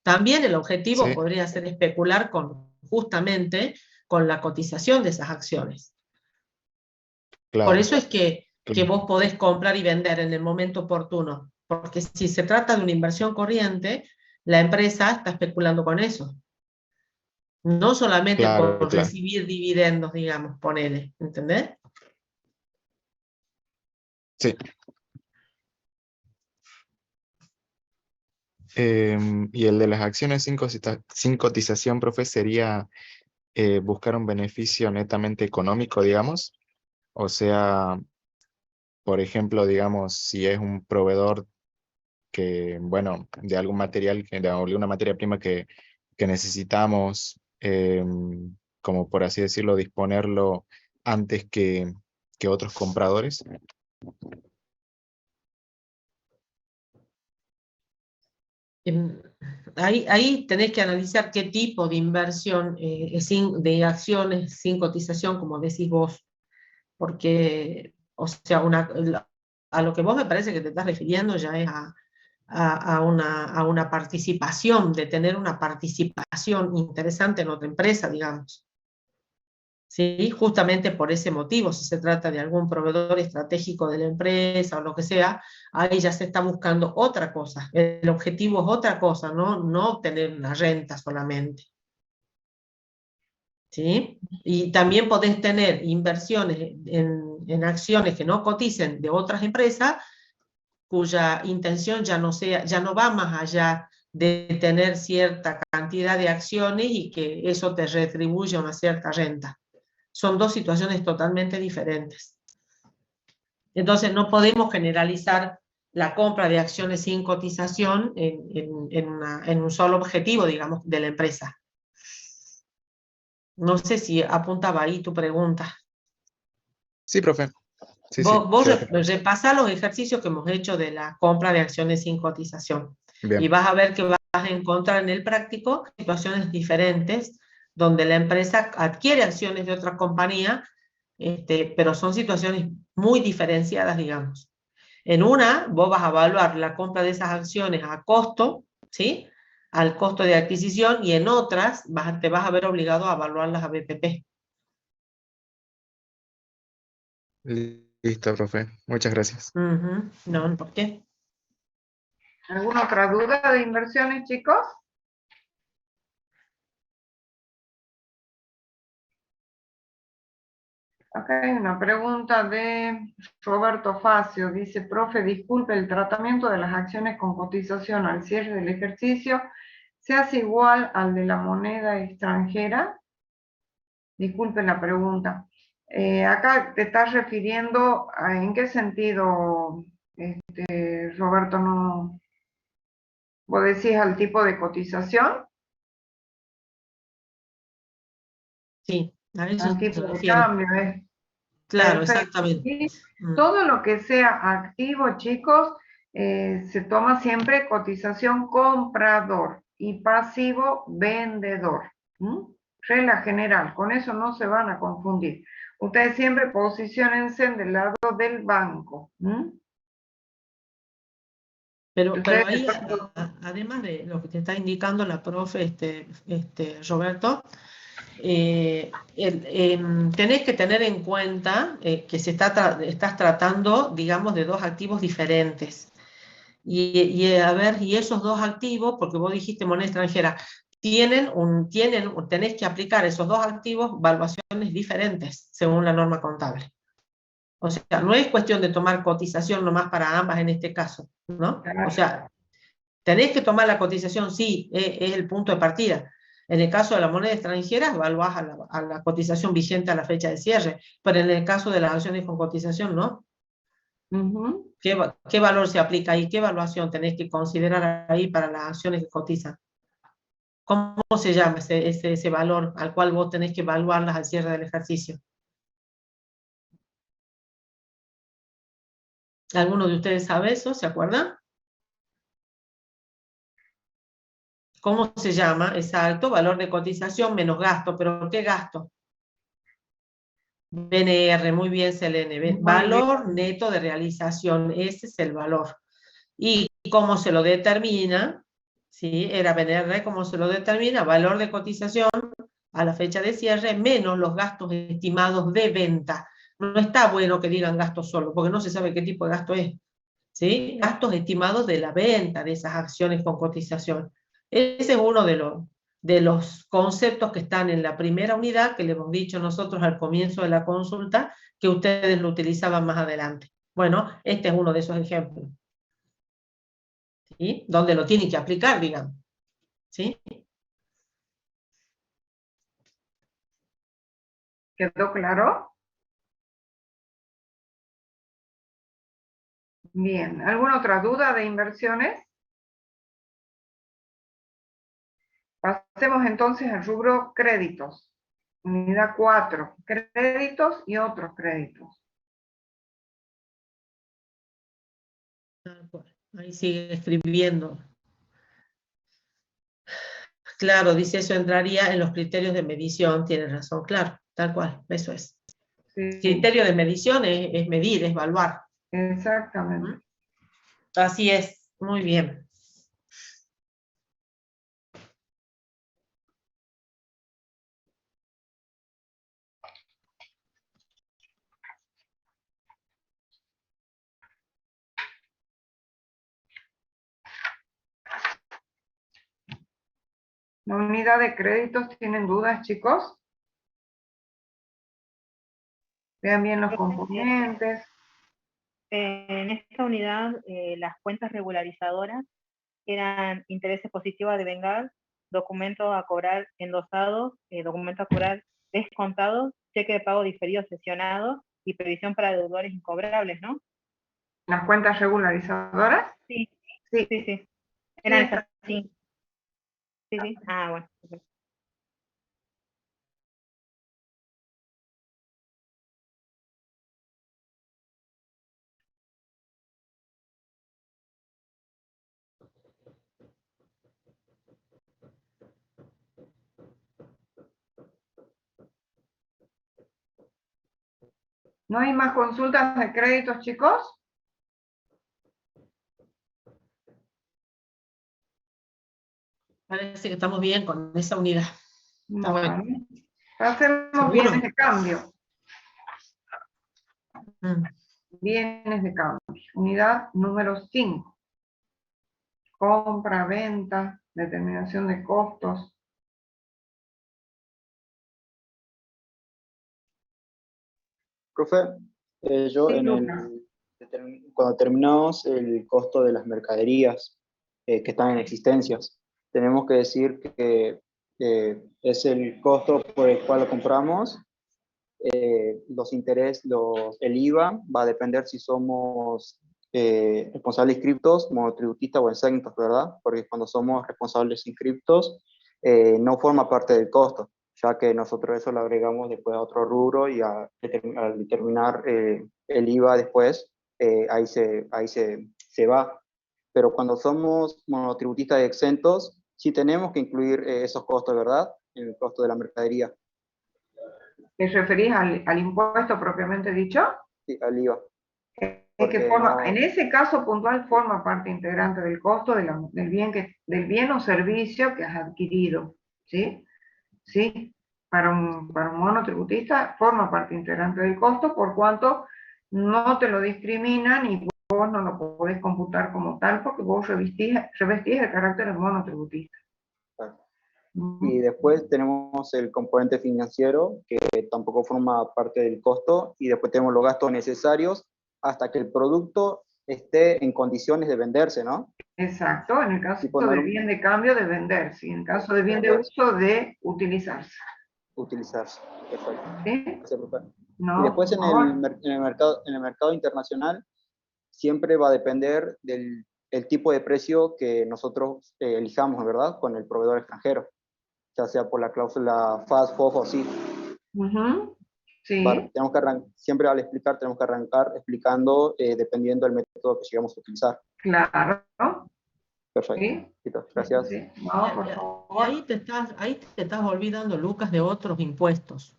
También el objetivo Sí, podría ser especular justamente con la cotización de esas acciones. Por claro, eso es que claro, vos podés comprar y vender en el momento oportuno, porque si se trata de una inversión corriente, la empresa está especulando con eso, no solamente claro, con claro. recibir dividendos, digamos, ponele, ¿entendés? Sí. Y el de las acciones sin cotización, profe, sería buscar un beneficio netamente económico, digamos. O sea, por ejemplo, digamos, si es un proveedor que, bueno, de algún material, de alguna materia prima que necesitamos, como por así decirlo, disponerlo antes que otros compradores. Em, Ahí tenés que analizar qué tipo de inversión de acciones sin cotización, como decís vos, porque, o sea, a lo que vos me parece que te estás refiriendo ya es a una participación, de tener una participación interesante en otra empresa, digamos. ¿Sí? Justamente por ese motivo, si se trata de algún proveedor estratégico de la empresa o lo que sea, ahí ya se está buscando otra cosa. El objetivo es otra cosa, no obtener una renta solamente. ¿Sí? Y también podés tener inversiones en acciones que no coticen de otras empresas, cuya intención ya no va más allá de tener cierta cantidad de acciones y que eso te retribuye una cierta renta. Son dos situaciones totalmente diferentes. Entonces no podemos generalizar la compra de acciones sin cotización en un solo objetivo, digamos, de la empresa. No sé si apuntaba ahí tu pregunta. Sí, profe. Sí, sí, Vos queda claro. repasá los ejercicios que hemos hecho de la compra de acciones sin cotización y Bien. vas a ver que vas a encontrar en el práctico situaciones diferentes donde la empresa adquiere acciones de otra compañía, pero son situaciones muy diferenciadas, digamos. En una, vos vas a evaluar la compra de esas acciones a costo, ¿sí? Al costo de adquisición, y en otras te vas a ver obligado a evaluarlas a BPP. Listo, profe. Muchas gracias. No, ¿por qué? ¿Alguna otra duda de inversiones, chicos? Acá hay una pregunta de Roberto Facio. Dice, profe, disculpe, el tratamiento de las acciones con cotización al cierre del ejercicio se hace igual al de la moneda extranjera. Disculpen la pregunta. Acá te estás refiriendo a en qué sentido, Roberto, no, vos decís al tipo de cotización, Sí, a eso al se tipo de refiere. cambio, es Claro, perfecto. exactamente. Y Mm. todo lo que sea activo, chicos, se toma siempre cotización comprador y pasivo vendedor. ¿Mm? Regla general, con eso no se van a confundir. Ustedes siempre posiciónense del lado del banco. ¿Mm? Pero Ustedes ahí, después, además de lo que te está indicando la profe, Roberto, tenés que tener en cuenta que estás tratando, digamos, de dos activos diferentes. A ver, y esos dos activos, porque vos dijiste moneda extranjera, tenés que aplicar esos dos activos valuaciones diferentes según la norma contable. O sea, no es cuestión de tomar cotización nomás para ambas en este caso, ¿no? O sea, tenés que tomar la cotización, sí, es el punto de partida. En el caso de la moneda extranjera, evaluás a la cotización vigente a la fecha de cierre, pero en el caso de las acciones con cotización, ¿no? ¿Qué valor se aplica ahí? ¿Qué evaluación tenés que considerar ahí para las acciones que cotizan? ¿Cómo se llama ese valor al cual vos tenés que evaluarlas al cierre del ejercicio? ¿Alguno de ustedes sabe eso? ¿Se acuerdan? ¿Cómo se llama? Exacto, valor de cotización menos gasto. ¿Pero qué gasto? BNR, muy bien, Selene. muy bien. Valor neto de realización, ese es el valor. ¿Y cómo se lo determina? ¿sí? Era PNR como se lo determina, valor de cotización a la fecha de cierre, menos los gastos estimados de venta. No está bueno que digan gastos solo, porque no se sabe qué tipo de gasto es, ¿sí? Gastos estimados de la venta de esas acciones con cotización. Ese es uno de los conceptos que están en la primera unidad, que le hemos dicho nosotros al comienzo de la consulta, que ustedes lo utilizaban más adelante. Bueno, este es uno de esos ejemplos, ¿sí? Donde lo tienen que aplicar, digamos, ¿sí? ¿Quedó claro? Bien, ¿alguna otra duda de inversiones? Pasemos entonces al rubro créditos. Unidad 4, créditos y otros créditos. Ahí sigue escribiendo. Claro, dice eso entraría en los criterios de medición, tiene razón, claro, tal cual, eso es. Sí, Criterio de medición es medir, es evaluar. exactamente. Así es, muy bien. La unidad de créditos, ¿tienen dudas, chicos? Vean bien los componentes. En esta unidad, las cuentas regularizadoras eran intereses positivos a devengar, documento a cobrar endosado, documento a cobrar descontado, cheque de pago diferido sesionado y previsión para deudores incobrables, ¿no? ¿Las cuentas regularizadoras? Sí, Sí. sí, sí. Eran Sí, esas, sí. Sí, sí. Ah, bueno. Perfecto. ¿No hay más consultas de créditos, chicos? Parece que estamos bien con esa unidad. Está bueno. Vale. Hacemos ¿Seguro? bienes de cambio. Mm. Bienes de cambio. Unidad número 5. Compra, venta, determinación de costos. Profe, yo Sí, en Lucas. cuando terminamos el costo de las mercaderías que están en existencias, tenemos que decir que es el costo por el cual lo compramos, los intereses, el IVA va a depender si somos responsables inscriptos, monotributistas o exentos, ¿verdad? Porque cuando somos responsables inscriptos no forma parte del costo, ya que nosotros eso lo agregamos después a otro rubro y al determinar el IVA después, se va. Pero cuando somos monotributistas y exentos, sí tenemos que incluir esos costos, ¿verdad? En el costo de la mercadería. ¿Te referís al impuesto propiamente dicho? Sí, al IVA. Es que Porque no, en ese caso puntual forma parte integrante del costo del bien o servicio que has adquirido, ¿sí? ¿Sí? Para un monotributista forma parte integrante del costo, por cuanto no te lo discriminan y vos no lo podés computar como tal porque vos revestís de carácter de monotributista. y después tenemos el componente financiero, que tampoco forma parte del costo, y después tenemos los gastos necesarios hasta que el producto esté en condiciones de venderse, ¿no? Exacto, en el caso Poner de bien de cambio, de venderse, y en el caso de bien de venderse, uso, de utilizarse. utilizarse. Perfecto. ¿Sí? Gracias, profe. No, Y después por favor. en el mercado internacional siempre va a depender del el tipo de precio que nosotros elijamos, ¿verdad? Con el proveedor extranjero, ya sea por la cláusula FAS, FOF o SIF. Sí, Tenemos que siempre al explicar, tenemos que arrancar explicando dependiendo del método que llegamos a utilizar. claro. Perfecto. Sí, Gracias. sí. No, por Y favor. ahí te estás olvidando, Lucas, de otros impuestos.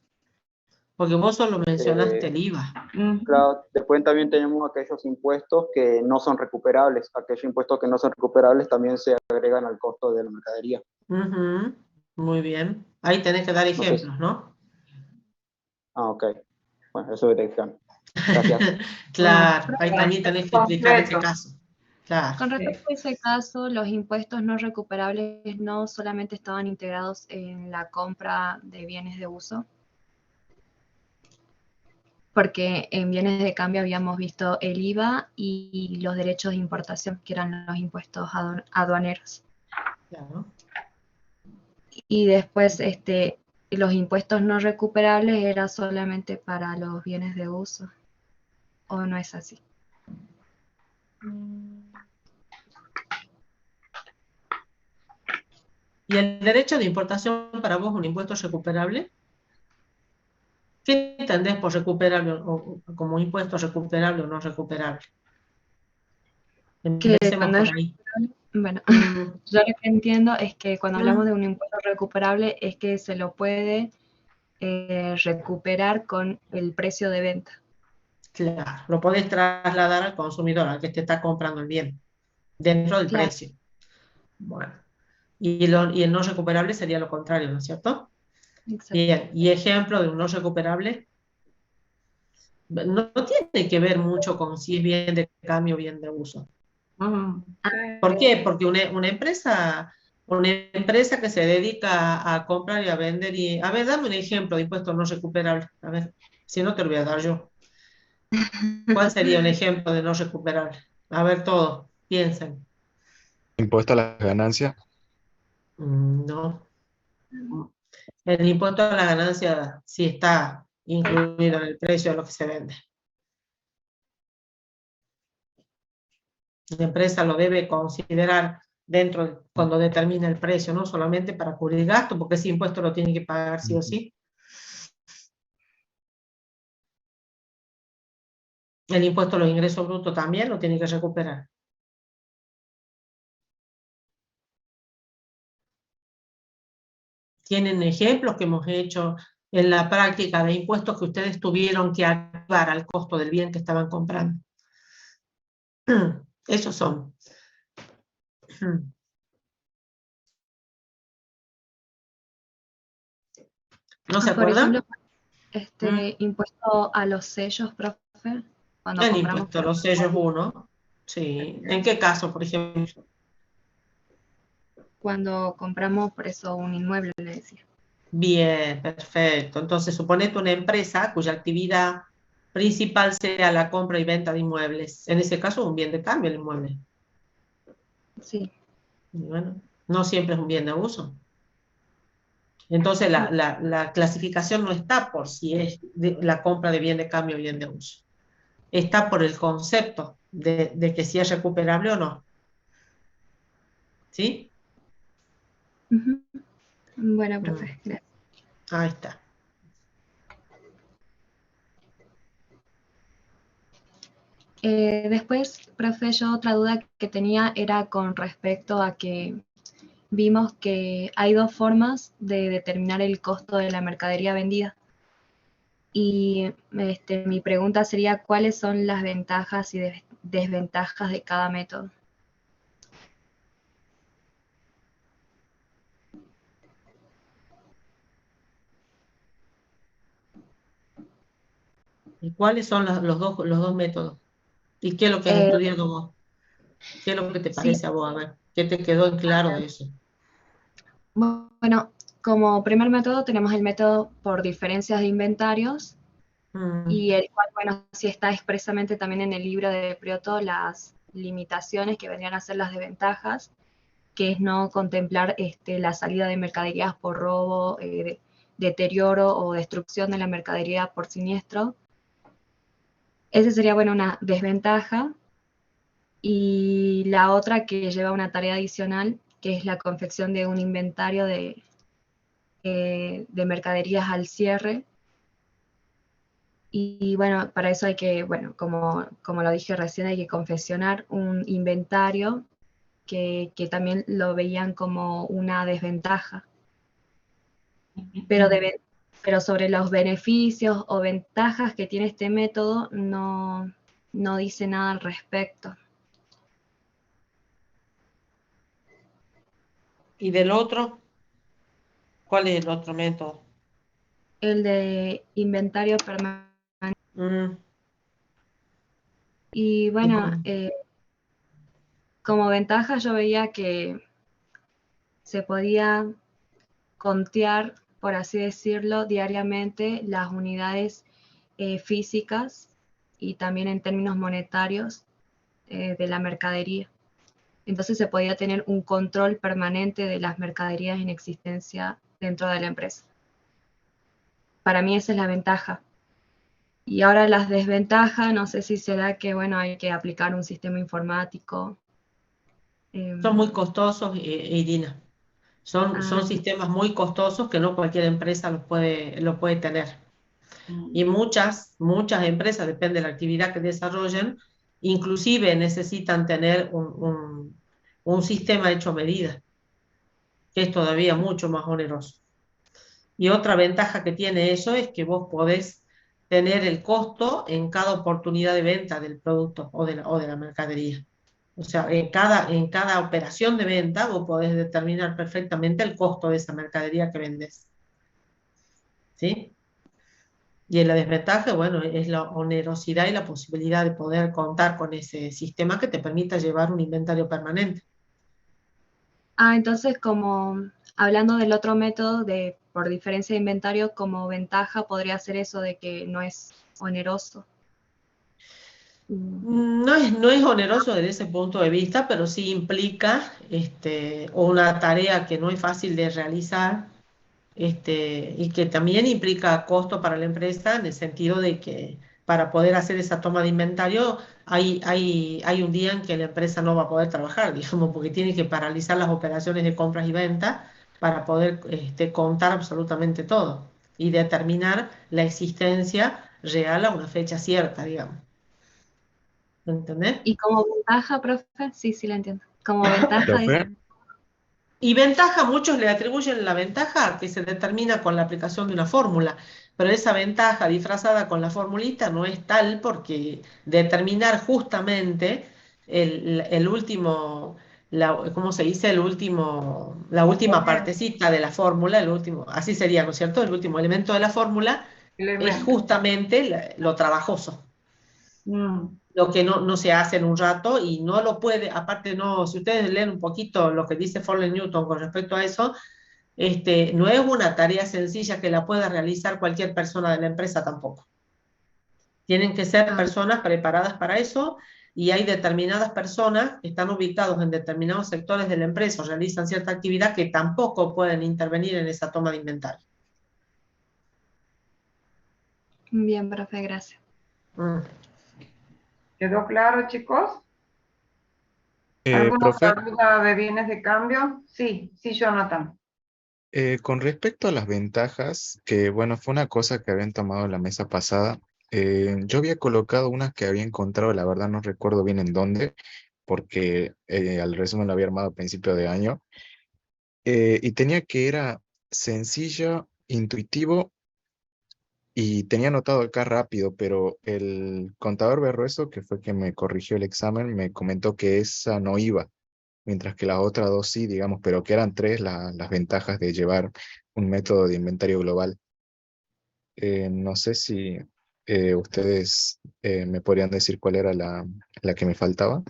Porque vos solo mencionaste Eh, el IVA. Claro, después también tenemos aquellos impuestos que no son recuperables. Aquellos impuestos que no son recuperables también se agregan al costo de la mercadería. Ujú, muy bien. Ahí tenés que dar No sé ejemplos, ¿no? ok. Bueno, eso es dirección. Gracias. Claro, ahí también tenés que explicar ese Concreto. caso. Claro. Con respecto a ese caso, los impuestos no recuperables no solamente estaban integrados en la compra de bienes de uso, porque en bienes de cambio habíamos visto el IVA y los derechos de importación, que eran los impuestos aduaneros. Claro. Y después los impuestos no recuperables era solamente para los bienes de uso, ¿o no es así? ¿Y el derecho de importación para vos es un impuesto recuperable? ¿Qué entendés por recuperable o como impuesto recuperable o no recuperable? Que Empecemos cuando por es ahí. Bueno, Mm, yo lo que entiendo es que cuando hablamos mm, de un impuesto recuperable es que se lo puede recuperar con el precio de venta. claro, lo podés trasladar al consumidor, al que te está comprando el bien, dentro del Claro, precio. Bueno, y el no recuperable sería lo contrario, ¿no es cierto? exacto. Bien, y ejemplo de un no recuperable, no tiene que ver mucho con si es bien de cambio o bien de uso. ¿Por qué? Porque una empresa que se dedica a comprar y a vender y, a ver, dame un ejemplo de impuesto no recuperable. A ver, si no te lo voy a dar yo. ¿Cuál sería un ejemplo de no recuperable? A ver, todos, piensen. Impuesto a las ganancias. No. El impuesto a la ganancia sí está incluido en el precio de lo que se vende. La empresa lo debe considerar cuando determina el precio, no solamente para cubrir gastos, porque ese impuesto lo tiene que pagar sí o sí. El impuesto a los ingresos brutos también lo tiene que recuperar. Tienen ejemplos que hemos hecho en la práctica de impuestos que ustedes tuvieron que agregar al costo del bien que estaban comprando. Esos son. ¿No se Por acuerdan? ejemplo, impuesto a los sellos, profe, cuando El compramos impuesto a por los sellos uno. Sí. ¿En qué caso, por ejemplo? cuando compramos por eso un inmueble, le decía. Bien, perfecto. Entonces, suponete una empresa cuya actividad principal sea la compra y venta de inmuebles. En ese caso, un bien de cambio el inmueble. Sí. Y bueno, no siempre es un bien de uso. Entonces, la clasificación no está por si es la compra de bien de cambio o bien de uso. Está por el concepto de que si es recuperable o no. ¿Sí? Ujú. Bueno, Mm, profe, gracias. ahí está. Después, profe, yo otra duda que tenía era con respecto a que vimos que hay dos formas de determinar el costo de la mercadería vendida. Y mi pregunta sería, ¿cuáles son las ventajas y desventajas de cada método? ¿Y cuáles son los dos métodos? ¿Y qué es lo que has Eh, estudiado vos? ¿Qué es lo que te sí, parece a vos? A ver, ¿qué te quedó en claro de eso? bueno, como primer método tenemos el método por diferencias de inventarios Mm, y el cual, bueno, sí está expresamente también en el libro de Prioto las limitaciones que vendrían a ser las desventajas, que es no contemplar la salida de mercaderías por robo, deterioro o destrucción de la mercadería por siniestro. Esa sería, bueno, una desventaja. Y la otra que lleva una tarea adicional, que es la confección de un inventario de mercaderías al cierre. Y bueno, para eso hay que, bueno, como lo dije recién, hay que confeccionar un inventario que también lo veían como una desventaja. Pero pero sobre los beneficios o ventajas que tiene este método no dice nada al respecto. ¿Y del otro? ¿Cuál es el otro método? El de inventario permanente. Mm, Y ¿y bueno, cómo? como ventaja yo veía que se podía contear, por así decirlo, diariamente las unidades físicas y también en términos monetarios de la mercadería. Entonces se podía tener un control permanente de las mercaderías en existencia dentro de la empresa. Para mí esa es la ventaja. Y ahora las desventajas, no sé si será que, bueno, hay que aplicar un sistema informático. Son muy costosos, Irina. Son Ah, sistemas muy costosos que no cualquier empresa lo puede tener. Y Mm. muchas empresas, depende de la actividad que desarrollen, inclusive necesitan tener un sistema hecho a medida, que es todavía mucho más oneroso. Y otra ventaja que tiene eso es que vos podés tener el costo en cada oportunidad de venta del producto o de la mercadería. O sea, en cada operación de venta vos podés determinar perfectamente el costo de esa mercadería que vendes. ¿Sí? Y en la desventaja, bueno, es la onerosidad y la posibilidad de poder contar con ese sistema que te permita llevar un inventario permanente. entonces como hablando del otro método de por diferencia de inventario, como ventaja podría ser eso de que no es oneroso. Mm. No es oneroso desde ese punto de vista, pero sí implica una tarea que no es fácil de realizar, y que también implica costo para la empresa en el sentido de que para poder hacer esa toma de inventario hay un día en que la empresa no va a poder trabajar, digamos, porque tiene que paralizar las operaciones de compras y ventas para poder contar absolutamente todo y determinar la existencia real a una fecha cierta, digamos. ¿Entendés? Y como ventaja, profe, sí, sí la entiendo. Como ventaja es... ¿Profe? Y ventaja, muchos le atribuyen la ventaja que se determina con la aplicación de una fórmula, pero esa ventaja disfrazada con la formulita no es tal porque determinar justamente el último, ¿cómo se dice? La última partecita de la fórmula, el último, así sería, ¿no es cierto? El último elemento de la fórmula es Elemento. justamente lo trabajoso. Mm. Lo que no se hace en un rato y no lo puede, aparte no, si ustedes leen un poquito lo que dice Follen Newton con respecto a eso, no es una tarea sencilla que la pueda realizar cualquier persona de la empresa tampoco. Tienen que ser personas preparadas para eso y hay determinadas personas que están ubicados en determinados sectores de la empresa o realizan cierta actividad que tampoco pueden intervenir en esa toma de inventario. Bien, profe, gracias. Mm. ¿Quedó claro, chicos? ¿Alguna Profe, otra duda de bienes de cambio? Sí, sí, Jonathan. con respecto a las ventajas, que bueno, fue una cosa que habían tomado en la mesa pasada, yo había colocado unas que había encontrado, la verdad no recuerdo bien en dónde, porque al resumen lo había armado a principio de año, y tenía que era sencillo, intuitivo, y tenía anotado acá rápido, pero el contador Berrueso, que fue quien me corrigió el examen, me comentó que esa no iba, mientras que las otras dos sí, digamos, pero que eran tres las ventajas de llevar un método de inventario global. No sé si ustedes me podrían decir cuál era la que me faltaba.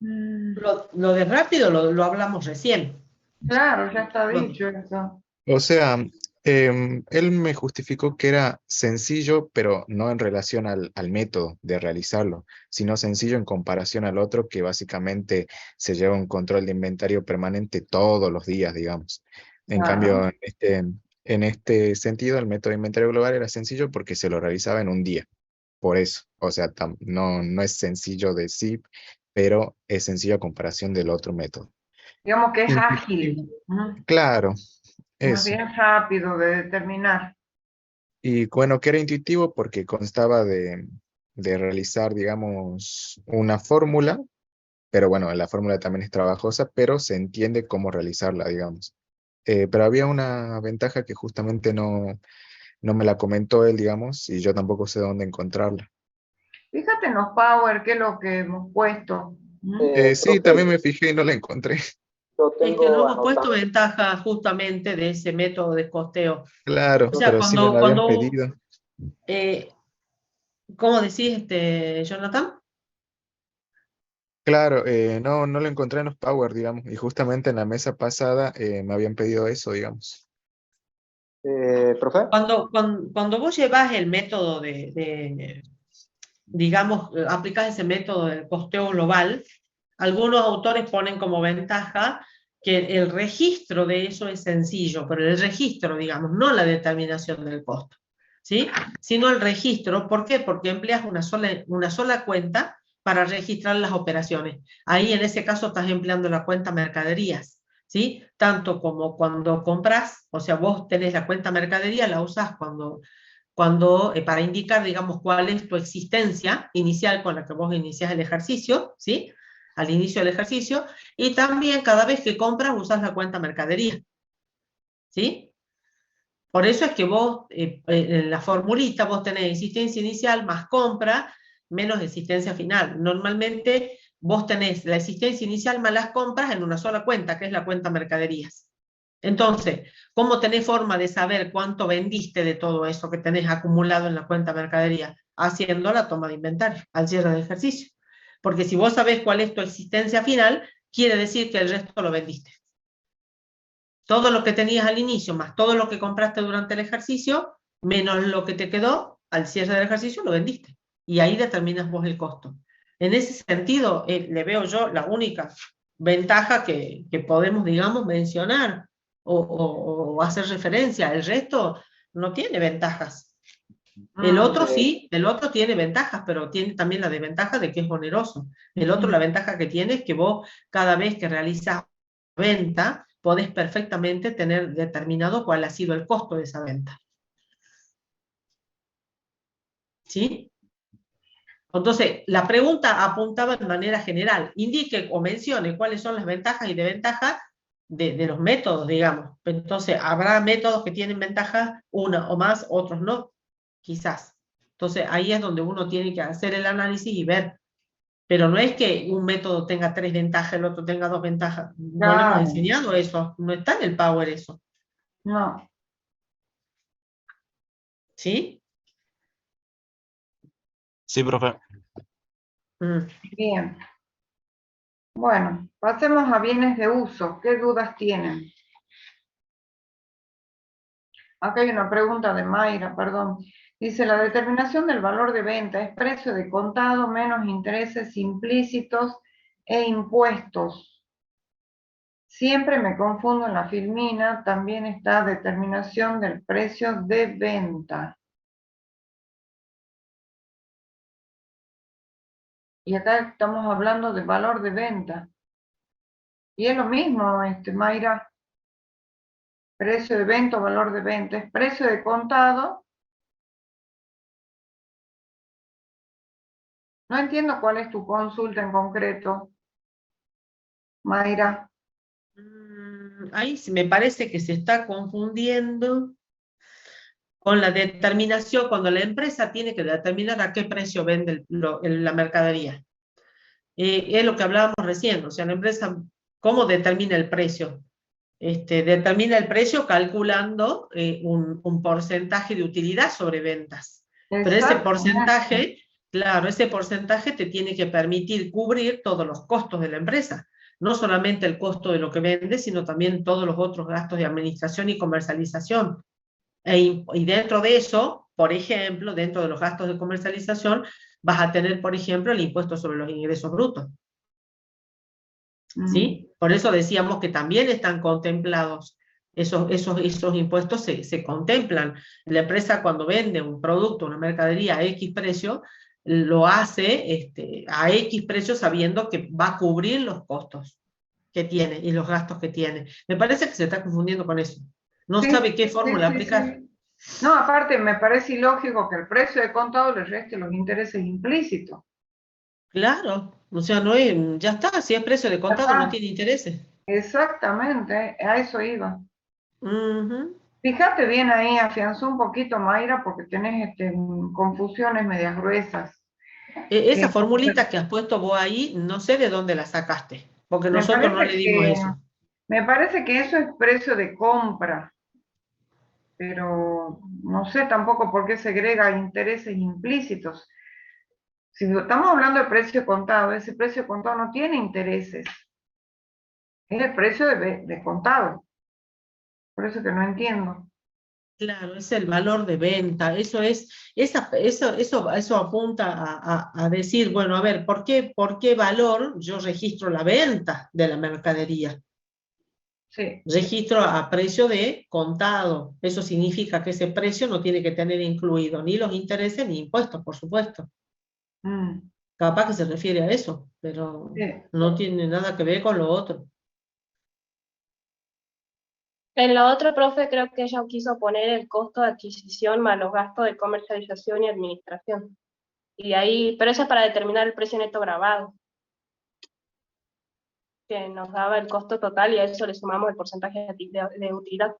Mm, Lo de rápido lo hablamos recién. claro, ya está Lo- dicho eso. O sea, él me justificó que era sencillo, pero no en relación al método de realizarlo, sino sencillo en comparación al otro que básicamente se lleva un control de inventario permanente todos los días, digamos. En Claro. cambio, en este sentido, el método de inventario global era sencillo porque se lo realizaba en un día. Por eso, o sea, no es sencillo de sí, pero es sencillo a comparación del otro método. Digamos que es Intuitivo. ágil, ¿no? Claro, Más eso. bien rápido de determinar. Y bueno, que era intuitivo porque constaba de realizar, digamos, una fórmula pero bueno, la fórmula también es trabajosa, pero se entiende cómo realizarla, digamos. Pero había una ventaja que justamente no me la comentó él, digamos, y yo tampoco sé dónde encontrarla. Fíjate en los Power, que es lo que hemos puesto. ¿Mm? Sí, Profe, también me fijé y no la encontré. yo Es que no tengo hemos puesto anotado. ventaja justamente de ese método de costeo. O Claro, sea, pero sí me la habían cuando pedido. eh, ¿cómo decís, Jonathan? Claro, no lo encontré en los Power, digamos, y justamente en la mesa pasada me habían pedido eso, digamos. Profe, Cuando vos llevas el método digamos, aplicas ese método del costeo global, algunos autores ponen como ventaja que el registro de eso es sencillo, pero el registro, digamos, no la determinación del costo, ¿sí? Sino el registro. ¿Por qué? Porque empleas una sola cuenta para registrar las operaciones. Ahí en ese caso estás empleando la cuenta mercaderías, ¿sí? Tanto como cuando compras, o sea, vos tenés la cuenta mercadería, la usás para indicar, digamos, cuál es tu existencia inicial con la que vos iniciás el ejercicio, ¿sí? Al inicio del ejercicio, y también cada vez que compras usás la cuenta mercadería, ¿sí? Por eso es que vos, en la formulita, vos tenés existencia inicial más compra, menos existencia final. Normalmente vos tenés la existencia inicial más las compras en una sola cuenta, que es la cuenta mercaderías. Entonces, ¿cómo tenés forma de saber cuánto vendiste de todo eso que tenés acumulado en la cuenta mercadería? Haciendo la toma de inventario al cierre del ejercicio. Porque si vos sabés cuál es tu existencia final, quiere decir que el resto lo vendiste. Todo lo que tenías al inicio, más todo lo que compraste durante el ejercicio, menos lo que te quedó al cierre del ejercicio, lo vendiste. Y ahí determinas vos el costo. En ese sentido, le veo yo la única ventaja que podemos, digamos, mencionar o hacer referencia. El resto no tiene ventajas. El otro sí, el otro tiene ventajas, pero tiene también la desventaja de que es oneroso. El otro, la ventaja que tiene es que vos, cada vez que realizas venta, podés perfectamente tener determinado cuál ha sido el costo de esa venta. ¿Sí? Entonces, la pregunta apuntaba de manera general. Indique o mencione cuáles son las ventajas y desventajas de los métodos, digamos. Entonces, habrá métodos que tienen ventajas, una o más, otros no, quizás. Entonces, ahí es donde uno tiene que hacer el análisis y ver. Pero no es que un método tenga 3 ventajas, el otro tenga 2 ventajas. No le hemos Claro, enseñado eso. No está en el Power eso. no. ¿Sí? Sí, profe. Bien. Bueno, pasemos a bienes de uso. ¿Qué dudas tienen? Acá hay una pregunta de Mayra, perdón. Dice, la determinación del valor de venta es precio de contado menos intereses implícitos e impuestos. Siempre me confundo en la filmina, también está determinación del precio de venta. Y acá estamos hablando de valor de venta. Y es lo mismo, Mayra. Precio de venta o valor de venta. Es precio de contado. No entiendo cuál es tu consulta en concreto, Mayra. Ahí me parece que se está confundiendo con la determinación, cuando la empresa tiene que determinar a qué precio vende la mercadería. Es lo que hablábamos recién, o sea, la empresa, ¿cómo determina el precio? Determina el precio calculando un porcentaje de utilidad sobre ventas. Pero ese porcentaje, claro, ese porcentaje te tiene que permitir cubrir todos los costos de la empresa. No solamente el costo de lo que vende, sino también todos los otros gastos de administración y comercialización. Y dentro de eso, por ejemplo, dentro de los gastos de comercialización, vas a tener, por ejemplo, el impuesto sobre los ingresos brutos. ¿Sí? Por eso decíamos que también están contemplados, esos impuestos se contemplan. La empresa cuando vende un producto, una mercadería a X precio, lo hace a X precio sabiendo que va a cubrir los costos que tiene y los gastos que tiene. Me parece que se está confundiendo con eso. No sabe qué fórmula aplicar. Sí. No, aparte me parece ilógico que el precio de contado le reste los intereses implícitos. Claro. O sea, no es, ya está, si es precio de contado no está. tiene intereses. Exactamente, a eso iba. Ujú. Fíjate bien ahí, afianzó un poquito, Mayra, porque tenés confusiones medias gruesas. Esa Eh, formulita que has puesto vos ahí, no sé de dónde la sacaste, porque me nosotros no parece le dimos que, eso. me parece que eso es precio de compra, pero no sé tampoco por qué segrega intereses implícitos. Si estamos hablando de precio contado, ese precio contado no tiene intereses, es el precio de contado. Por eso que no entiendo. Claro, es el valor de venta, eso es, eso apunta a decir, bueno, a ver, por qué valor yo registro la venta de la mercadería? Sí. Registro a precio de contado. Eso significa que ese precio no tiene que tener incluido ni los intereses ni impuestos, por supuesto. Mm, Capaz que se refiere a eso, pero sí. no tiene nada que ver con lo otro. En lo otro, profe, creo que ella quiso poner el costo de adquisición más los gastos de comercialización y administración. Y ahí, pero eso es para determinar el precio neto grabado, que nos daba el costo total y a eso le sumamos el porcentaje de utilidad.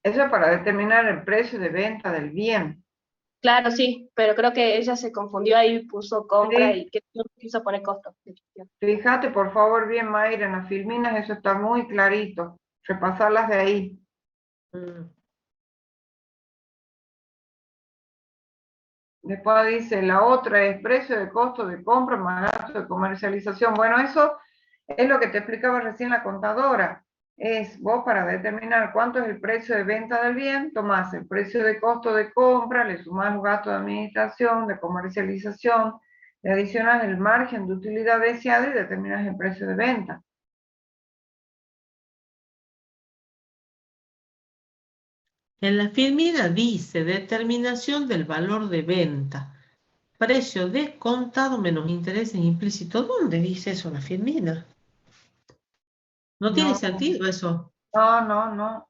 Eso es para determinar el precio de venta del bien. Claro, sí, pero creo que ella se confundió ahí, puso compra Sí. y que quiso poner costo. Fíjate, por favor, bien, Mayra, en las filminas eso está muy clarito. Repasarlas de ahí. Mm. Después dice, la otra es precio de costo de compra más gasto de comercialización. Bueno, eso es lo que te explicaba recién la contadora. Es vos para determinar cuánto es el precio de venta del bien, tomás el precio de costo de compra, le sumás los gastos de administración, de comercialización, le adicionas el margen de utilidad deseada y determinas el precio de venta. En la filmina dice determinación del valor de venta, precio de contado menos intereses implícitos. ¿Dónde dice eso la filmina? No tiene No, sentido eso. no.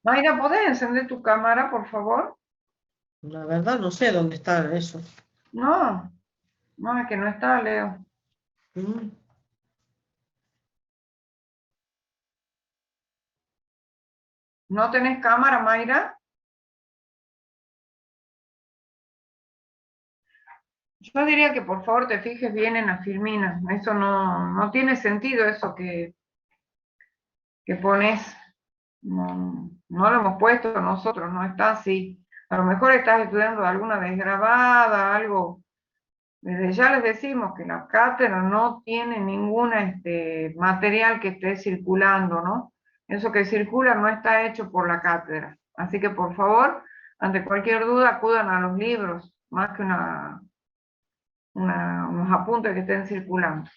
Mayra, ¿podés encender tu cámara, por favor? La verdad no sé dónde está eso. No, no, es que no está, Leo. Mm. ¿No tenés cámara, Mayra? Yo diría que por favor te fijes bien en la filmina. Eso no tiene sentido, eso que pones. No lo hemos puesto nosotros, no está así. A lo mejor estás estudiando alguna desgrabada, algo. Desde ya les decimos que la cátedra no tiene ningún material que esté circulando, ¿no? Eso que circula no está hecho por la cátedra. Así que por favor, ante cualquier duda, acudan a los libros, más que unos apuntes que estén circulando.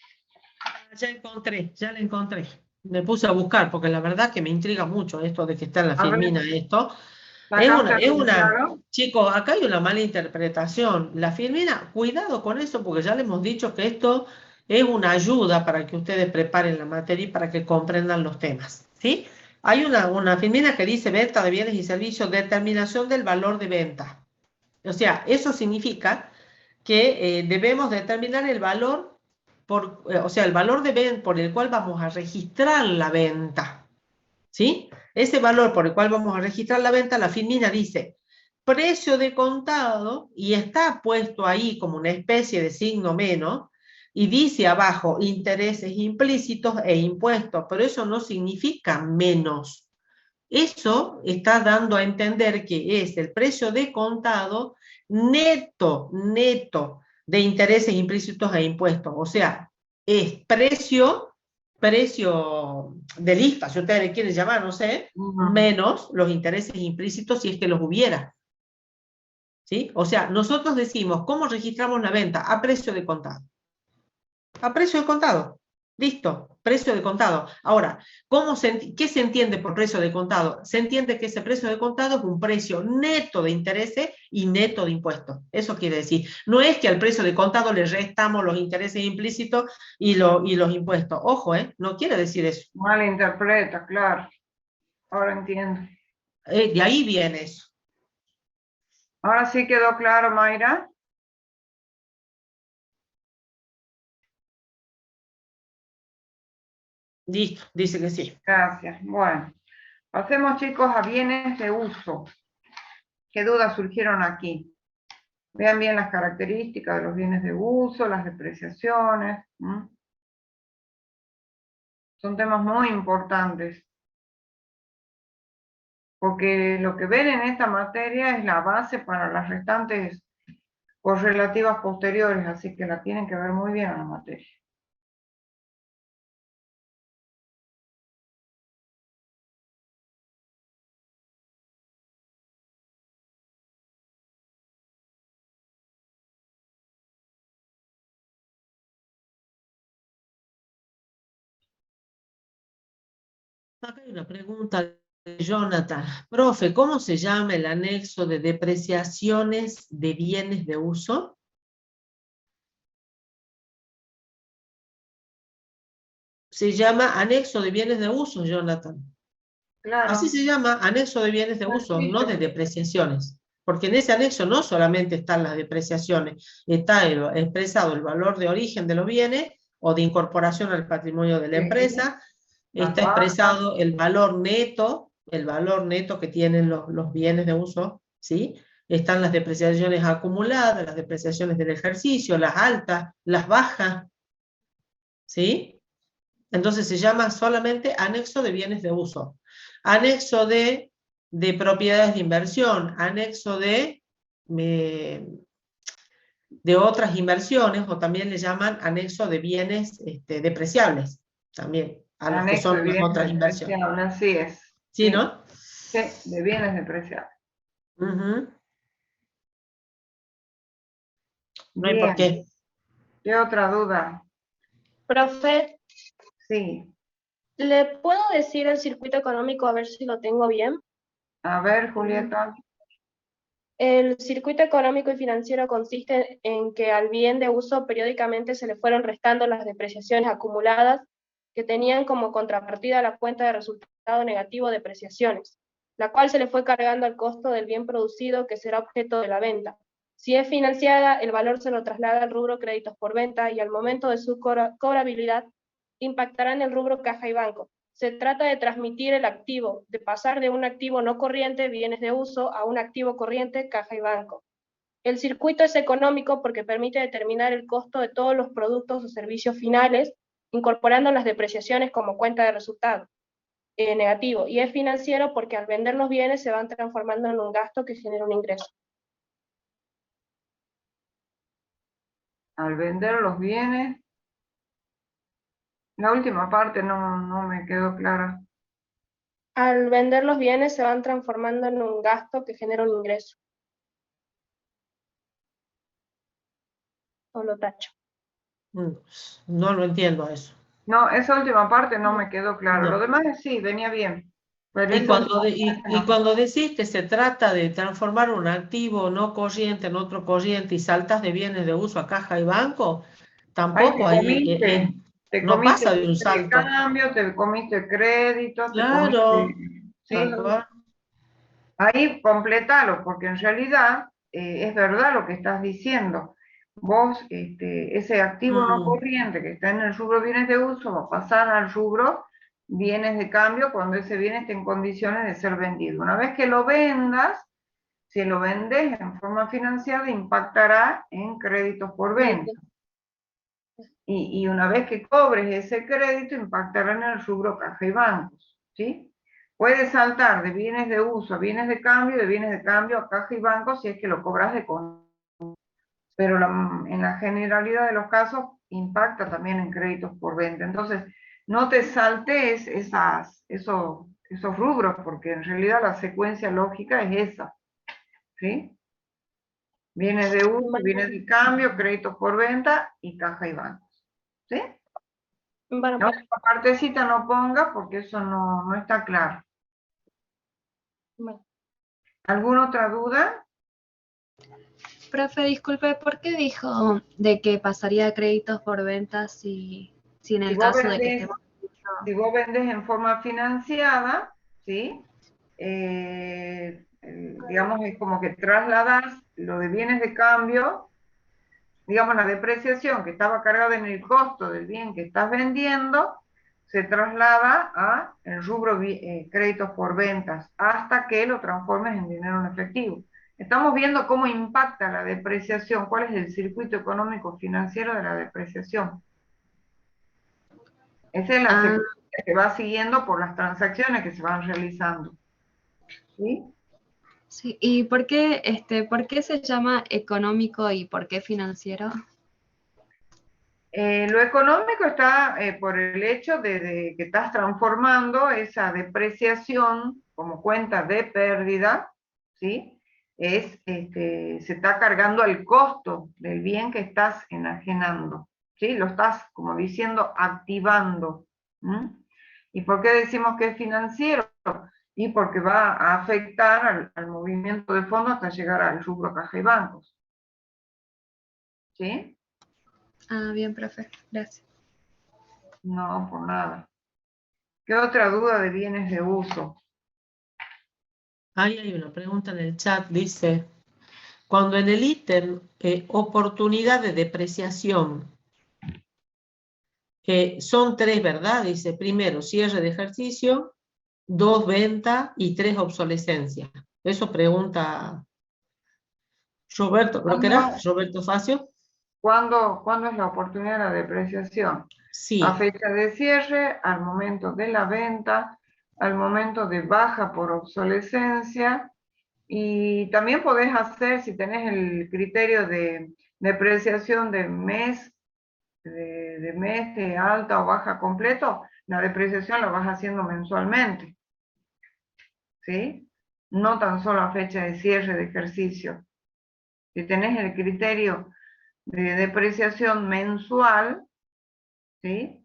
Ya la encontré. Me puse a buscar porque la verdad que me intriga mucho esto de que está en la A ver, filmina esto. ¿sacaste algo claro? Chicos, acá hay una mala interpretación. La filmina, cuidado con eso porque ya les hemos dicho que esto es una ayuda para que ustedes preparen la materia y para que comprendan los temas, ¿sí? Hay una filmina que dice venta de bienes y servicios, determinación del valor de venta. O sea, eso significa que debemos determinar el valor, o sea, el valor de venta por el cual vamos a registrar la venta, ¿sí? Ese valor por el cual vamos a registrar la venta, la filmina dice precio de contado y está puesto ahí como una especie de signo menos y dice abajo intereses implícitos e impuestos, pero eso no significa menos. Eso está dando a entender que es el precio de contado neto de intereses implícitos e impuestos. O sea, es precio de lista, si ustedes le quieren llamar, no sé, menos los intereses implícitos si es que los hubiera. ¿Sí? O sea, nosotros decimos, ¿cómo registramos la venta? A precio de contado. A precio de contado. Listo, precio de contado. Ahora, ¿qué se entiende por precio de contado? Se entiende que ese precio de contado es un precio neto de intereses y neto de impuestos. Eso quiere decir, no es que al precio de contado le restamos los intereses implícitos y los impuestos. Ojo, no quiere decir eso. Malinterpreta, claro. Ahora entiendo. De ahí viene eso. Ahora sí quedó claro, Mayra. Listo, dice que sí. Gracias. Bueno, pasemos chicos a bienes de uso. ¿Qué dudas surgieron aquí? Vean bien las características de los bienes de uso, las depreciaciones. Son temas muy importantes, porque lo que ven en esta materia es la base para las restantes correlativas posteriores, así que la tienen que ver muy bien en la materia. Acá hay una pregunta de Jonathan. Profe, ¿cómo se llama el anexo de depreciaciones de bienes de uso? Se llama anexo de bienes de uso, Jonathan. Claro. Así se llama, anexo de bienes de uso, no de depreciaciones. Porque en ese anexo no solamente están las depreciaciones, está expresado el valor de origen de los bienes o de incorporación al patrimonio de la empresa, está expresado el valor neto que tienen los bienes de uso, ¿sí? Están las depreciaciones acumuladas, las depreciaciones del ejercicio, las altas, las bajas, ¿sí? Entonces se llama solamente anexo de bienes de uso. Anexo de propiedades de inversión, anexo de otras inversiones, o también le llaman anexo de bienes depreciables, también, a los que son las otras inversiones. Así es. ¿Sí, no? Sí, de bienes depreciables. No hay por qué. ¿Qué otra duda? Profe, Sí. ¿le puedo decir el circuito económico a ver si lo tengo bien? A ver, Julieta. El circuito económico y financiero consiste en que al bien de uso periódicamente se le fueron restando las depreciaciones acumuladas que tenían como contrapartida la cuenta de resultado negativo de depreciaciones, la cual se le fue cargando al costo del bien producido que será objeto de la venta. Si es financiada, el valor se lo traslada al rubro créditos por venta y al momento de su cobrabilidad impactará en el rubro caja y banco. Se trata de transmitir el activo, de pasar de un activo no corriente, bienes de uso, a un activo corriente, caja y banco. El circuito es económico porque permite determinar el costo de todos los productos o servicios finales, incorporando las depreciaciones como cuenta de resultado negativo. Y es financiero porque al vender los bienes se van transformando en un gasto que genera un ingreso. Al vender los bienes. La última parte no me quedó clara. Al vender los bienes se van transformando en un gasto que genera un ingreso. O lo tacho. No lo entiendo eso. No, esa última parte no me quedó claro. No. Lo demás sí, venía bien. Pero Y cuando decís que se trata de transformar un activo no corriente en otro corriente y saltas de bienes de uso a caja y banco, tampoco no pasa de un salto. Te comiste crédito, Claro. ¿sí? Ahí completalo, porque en realidad es verdad lo que estás diciendo. Vos, ese activo no corriente que está en el rubro bienes de uso, va a pasar al rubro bienes de cambio cuando ese bien esté en condiciones de ser vendido. Una vez que lo vendas, si lo vendes en forma financiada, impactará en créditos por venta. Y una vez que cobres ese crédito, impactará en el rubro caja y bancos, ¿sí? Puedes saltar de bienes de uso a bienes de cambio a caja y bancos si es que lo cobras de contado. Pero en la generalidad de los casos impacta también en créditos por venta. Entonces, no te saltes esos rubros, porque en realidad la secuencia lógica es esa, ¿sí? Bienes de uso, bienes de cambio, créditos por venta y caja y bancos, ¿sí? Bueno, No, esta partecita no ponga porque eso no está claro. bueno. ¿Alguna otra duda? Profe, disculpe, ¿por qué dijo de que pasaría a créditos por ventas si en el caso de que estemos... Si vos vendes en forma financiada, ¿sí? Digamos, es como que trasladas lo de bienes de cambio, digamos, la depreciación que estaba cargada en el costo del bien que estás vendiendo, se traslada a el rubro créditos por ventas hasta que lo transformes en dinero en efectivo. Estamos viendo cómo impacta la depreciación, cuál es el circuito económico financiero de la depreciación. Esa es la secuencia que va siguiendo por las transacciones que se van realizando. ¿Sí? Sí, ¿y por qué se llama económico y por qué financiero? Lo económico está por el hecho de que estás transformando esa depreciación como cuenta de pérdida, ¿sí? Se está cargando al costo del bien que estás enajenando, ¿sí? Lo estás, como diciendo, activando. ¿Y por qué decimos que es financiero? Y porque va a afectar al movimiento de fondos hasta llegar al rubro caja y bancos. ¿Sí? Ah, bien, profe, gracias. No, por nada. ¿Qué otra duda de bienes de uso? Ahí hay una pregunta en el chat, dice, cuando en el ítem oportunidad de depreciación, son 3, ¿verdad? Dice, primero, cierre de ejercicio, 2, venta y 3, obsolescencia. Eso pregunta Roberto, creo que era Roberto Facio. ¿Cuándo es la oportunidad de la depreciación? Sí. A fecha de cierre, al momento de la venta, al momento de baja por obsolescencia, y también podés hacer, si tenés el criterio de depreciación de mes, de alta o baja completo, la depreciación la vas haciendo mensualmente. ¿Sí? No tan solo a fecha de cierre de ejercicio. Si tenés el criterio de depreciación mensual, ¿sí?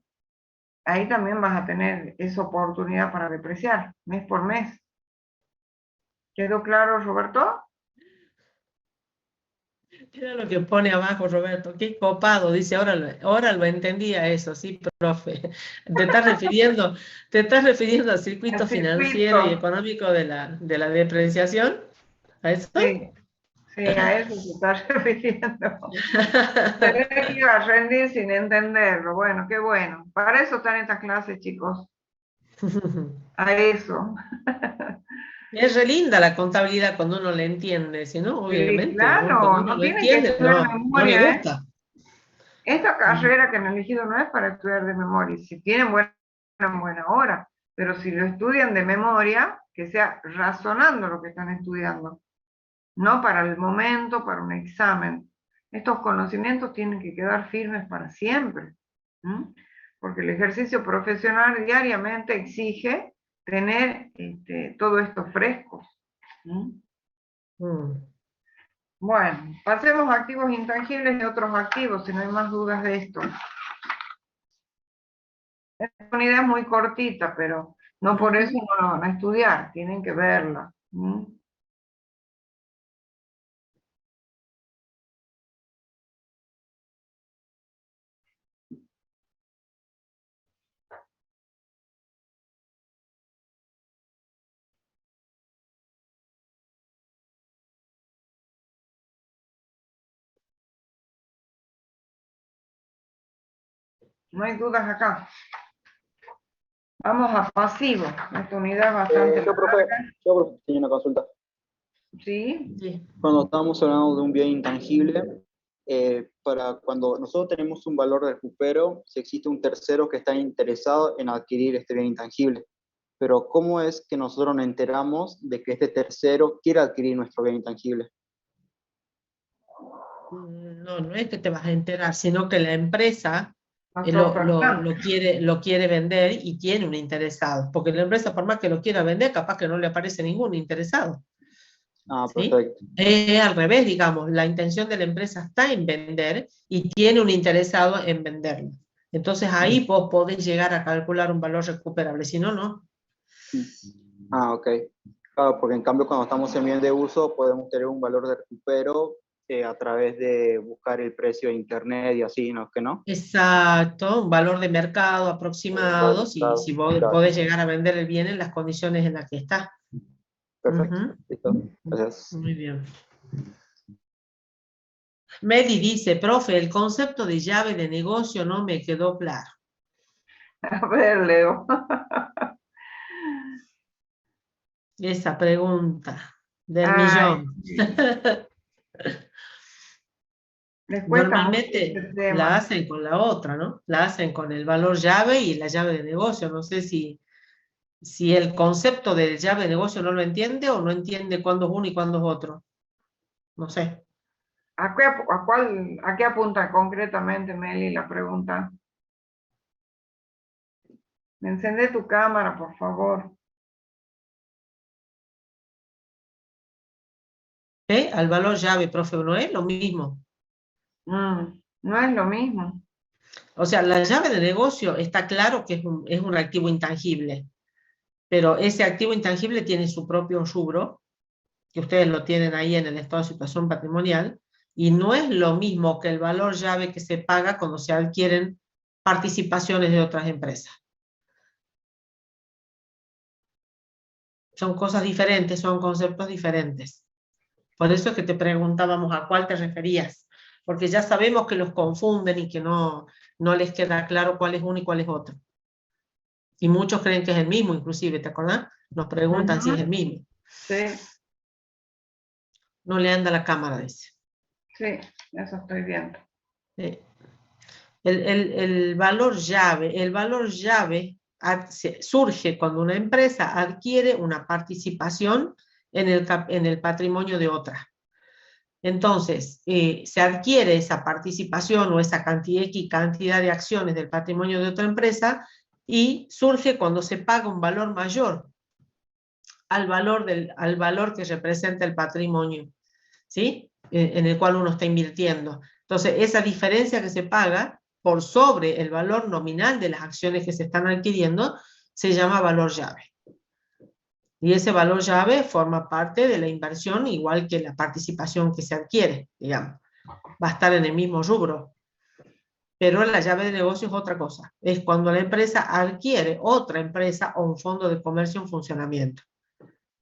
Ahí también vas a tener esa oportunidad para depreciar, mes por mes. ¿Quedó claro, Roberto? Mira lo que pone abajo, Roberto, qué copado, dice, ahora lo entendía eso, sí, profe. Te estás refiriendo al circuito Al financiero y circuito. económico de la depreciación, ¿a eso? Sí, a eso se está refiriendo. Se ve que iba a rendir sin entenderlo. Bueno, qué bueno. Para eso están estas clases, chicos. A eso. Es re linda la contabilidad cuando uno la entiende, si no, obviamente, Claro, cuando uno no lo tienen que entiende, estudiar de no le memoria, ¿eh? gusta. Esta carrera que han elegido no es para estudiar de memoria. Si tienen buena hora, pero si lo estudian de memoria, que sea razonando lo que están estudiando, no para el momento, para un examen. Estos conocimientos tienen que quedar firmes para siempre, porque el ejercicio profesional diariamente exige tener todo esto fresco. Bueno, pasemos a activos intangibles y otros activos, si no hay más dudas de esto. Esta unidad es muy cortita, pero no por eso no la van a estudiar, tienen que verla. No hay dudas acá. Vamos a pasivo. Esta unidad es bastante Profe, tenía una consulta. ¿Sí? Cuando estábamos hablando de un bien intangible, para cuando nosotros tenemos un valor de recupero, si existe un tercero que está interesado en adquirir este bien intangible. Pero ¿cómo es que nosotros nos enteramos de que este tercero quiere adquirir nuestro bien intangible? No es que te vas a enterar, sino que la empresa lo quiere vender y tiene un interesado. Porque la empresa, por más que lo quiera vender, capaz que no le aparece ningún interesado. Ah, ¿Sí? perfecto. Al revés, digamos, la intención de la empresa está en vender y tiene un interesado en venderlo. Entonces ahí vos podés llegar a calcular un valor recuperable, si no, no. Ah, ok. Claro, porque en cambio cuando estamos en bien de uso podemos tener un valor de recupero a través de buscar el precio de internet y así, ¿no? ¿Que no? Exacto, un valor de mercado aproximado, si vos Claro. podés llegar a vender el bien en las condiciones en las que está. Perfecto. Listo. Gracias. Muy bien. Meli dice, profe, el concepto de llave de negocio no me quedó claro. A ver, Leo. Esa pregunta del Ay, millón. sí. Les cuesta mucho Normalmente este la tema. hacen con la otra, ¿no? La hacen con el valor llave y la llave de negocio. No sé si el concepto de llave de negocio no lo entiende o no entiende cuándo es uno y cuándo es otro. No sé. ¿A qué apunta concretamente, Meli, la pregunta? Encende tu cámara, por favor. Al valor llave, profe, no es lo mismo. No es lo mismo. O sea, la llave de negocio está claro que es un activo intangible, pero ese activo intangible tiene su propio rubro, que ustedes lo tienen ahí en el estado de situación patrimonial, y no es lo mismo que el valor llave que se paga cuando se adquieren participaciones de otras empresas. Son cosas diferentes, son conceptos diferentes. Por eso es que te preguntábamos a cuál te referías, porque ya sabemos que los confunden y que no les queda claro cuál es uno y cuál es otro. Y muchos creen que es el mismo, inclusive, ¿te acordás? Nos preguntan si es el mismo. Sí, No le anda la cámara, dice. sí, eso estoy viendo. El valor llave surge cuando una empresa adquiere una participación en el patrimonio de otra. Entonces, se adquiere esa participación o esa cantidad de acciones del patrimonio de otra empresa y surge cuando se paga un valor mayor al valor que representa el patrimonio, ¿sí? En el cual uno está invirtiendo. Entonces, esa diferencia que se paga por sobre el valor nominal de las acciones que se están adquiriendo se llama valor llave. Y ese valor llave forma parte de la inversión, igual que la participación que se adquiere, digamos. Va a estar en el mismo rubro. Pero la llave de negocio es otra cosa. Es cuando la empresa adquiere otra empresa o un fondo de comercio en funcionamiento.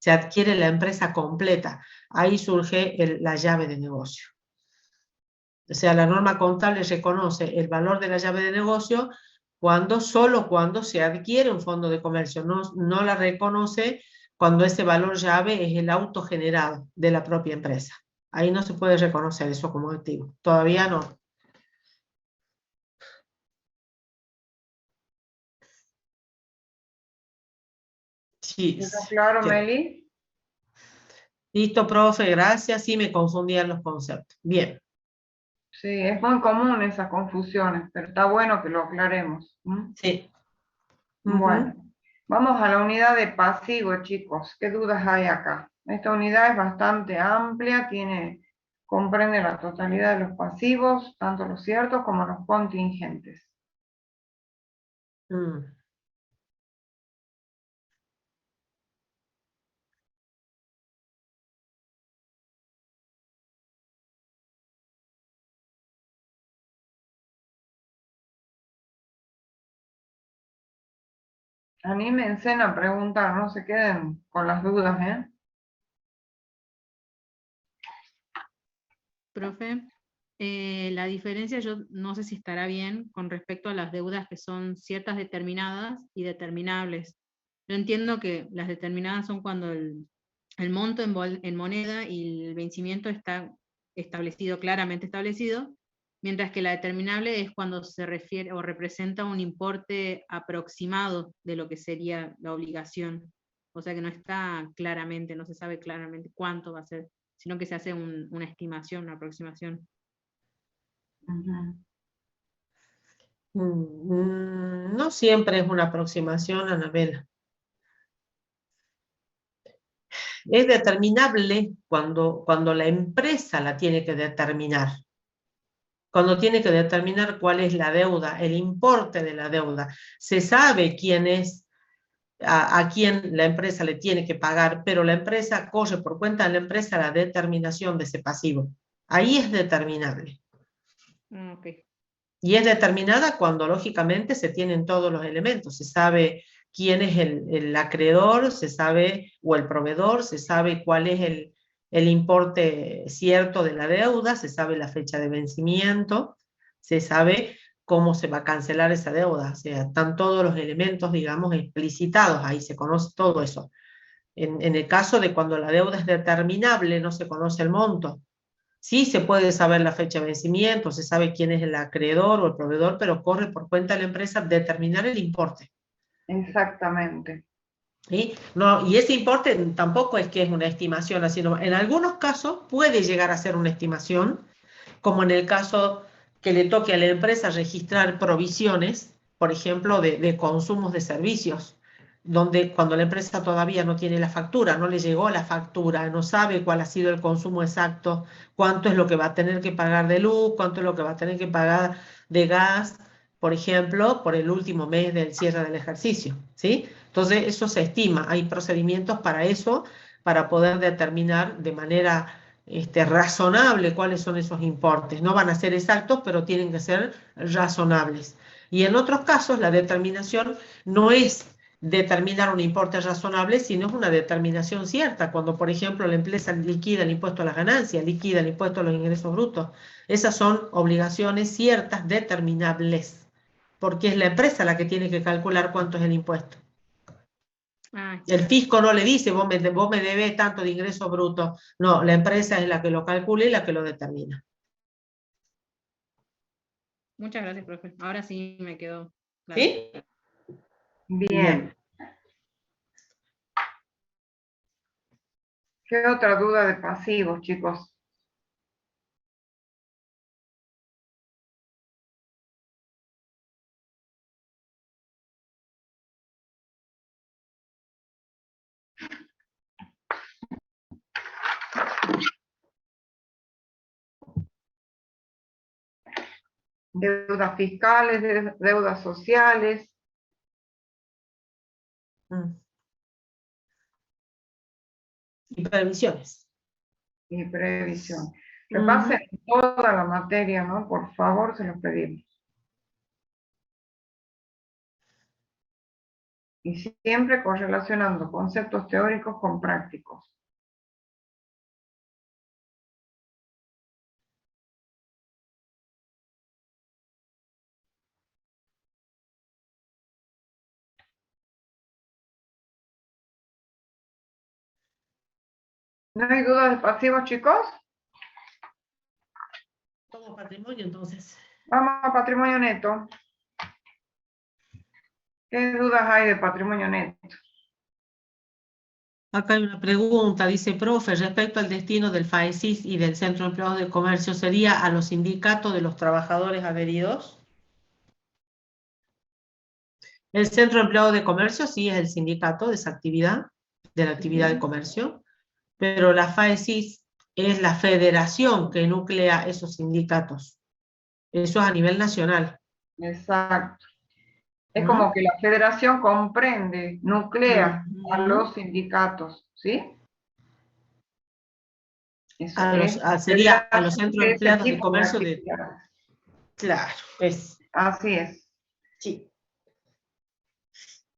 Se adquiere la empresa completa. Ahí surge la llave de negocio. O sea, la norma contable reconoce el valor de la llave de negocio solo cuando se adquiere un fondo de comercio. No la reconoce cuando ese valor llave es el autogenerado de la propia empresa. Ahí no se puede reconocer eso como activo. Todavía no. Sí. ¿Está claro, Meli? Listo, profe, gracias. Sí, me confundían los conceptos. Bien. Sí, es muy común esas confusiones, pero está bueno que lo aclaremos. Sí. Bueno, vamos a la unidad de pasivo, chicos. ¿Qué dudas hay acá? Esta unidad es bastante amplia, comprende la totalidad de los pasivos, tanto los ciertos como los contingentes. Anímense a preguntar, no se queden con las dudas, ¿eh? Profe, la diferencia yo no sé si estará bien con respecto a las deudas que son ciertas determinadas y determinables. Yo entiendo que las determinadas son cuando el monto en moneda y el vencimiento está establecido, claramente establecido, mientras que la determinable es cuando se refiere o representa un importe aproximado de lo que sería la obligación. O sea que no está claramente, no se sabe claramente cuánto va a ser, sino que se hace una estimación, una aproximación. No siempre es una aproximación, Anabela. Es determinable cuando la empresa la tiene que determinar. Cuando tiene que determinar cuál es la deuda, el importe de la deuda. Se sabe quién es, a quién la empresa le tiene que pagar, pero la empresa corre por cuenta de la empresa la determinación de ese pasivo. Ahí es determinable. Okay. Y es determinada cuando lógicamente se tienen todos los elementos. Se sabe quién es el acreedor, se sabe, o el proveedor, se sabe cuál es el importe cierto de la deuda, se sabe la fecha de vencimiento, se sabe cómo se va a cancelar esa deuda. O sea, están todos los elementos, digamos, explicitados, ahí se conoce todo eso. En el caso de cuando la deuda es determinable, no se conoce el monto. Sí se puede saber la fecha de vencimiento, se sabe quién es el acreedor o el proveedor, pero corre por cuenta de la empresa determinar el importe. Exactamente. ¿Sí? No, y ese importe tampoco es que es una estimación, sino en algunos casos puede llegar a ser una estimación, como en el caso que le toque a la empresa registrar provisiones, por ejemplo, de consumos de servicios, donde cuando la empresa todavía no tiene la factura, no le llegó la factura, no sabe cuál ha sido el consumo exacto, cuánto es lo que va a tener que pagar de luz, cuánto es lo que va a tener que pagar de gas, por ejemplo, por el último mes del cierre del ejercicio, ¿sí? Entonces eso se estima, hay procedimientos para eso, para poder determinar de manera razonable cuáles son esos importes. No van a ser exactos, pero tienen que ser razonables. Y en otros casos la determinación no es determinar un importe razonable, sino es una determinación cierta. Cuando, por ejemplo, la empresa liquida el impuesto a las ganancias, liquida el impuesto a los ingresos brutos, esas son obligaciones ciertas, determinables, porque es la empresa la que tiene que calcular cuánto es el impuesto. El fisco no le dice, vos me debes tanto de ingreso bruto. No, la empresa es la que lo calcula y la que lo determina. Muchas gracias, profe. Ahora sí me quedó claro. ¿Sí? Bien. ¿Qué otra duda de pasivos, chicos? Deudas fiscales, deudas sociales. Y previsiones. Y previsión. Repasen toda la materia, ¿no? Por favor, se los pedimos. Y siempre correlacionando conceptos teóricos con prácticos. ¿No hay dudas de pasivos, chicos? Todo patrimonio, entonces. Vamos a patrimonio neto. ¿Qué dudas hay de patrimonio neto? Acá hay una pregunta, dice, profe, respecto al destino del FAESIS y del Centro de Empleados de Comercio, ¿sería a los sindicatos de los trabajadores adheridos? El Centro de Empleados de Comercio sí es el sindicato de esa actividad, de la actividad de comercio, pero la FAESIS es la federación que nuclea esos sindicatos. Eso es a nivel nacional. Exacto. Es como que la federación comprende, nuclea a los sindicatos, ¿sí? Eso Sería a los centros de ese empleados de tipo comercio de... actividades. Claro, es. Así es. Sí.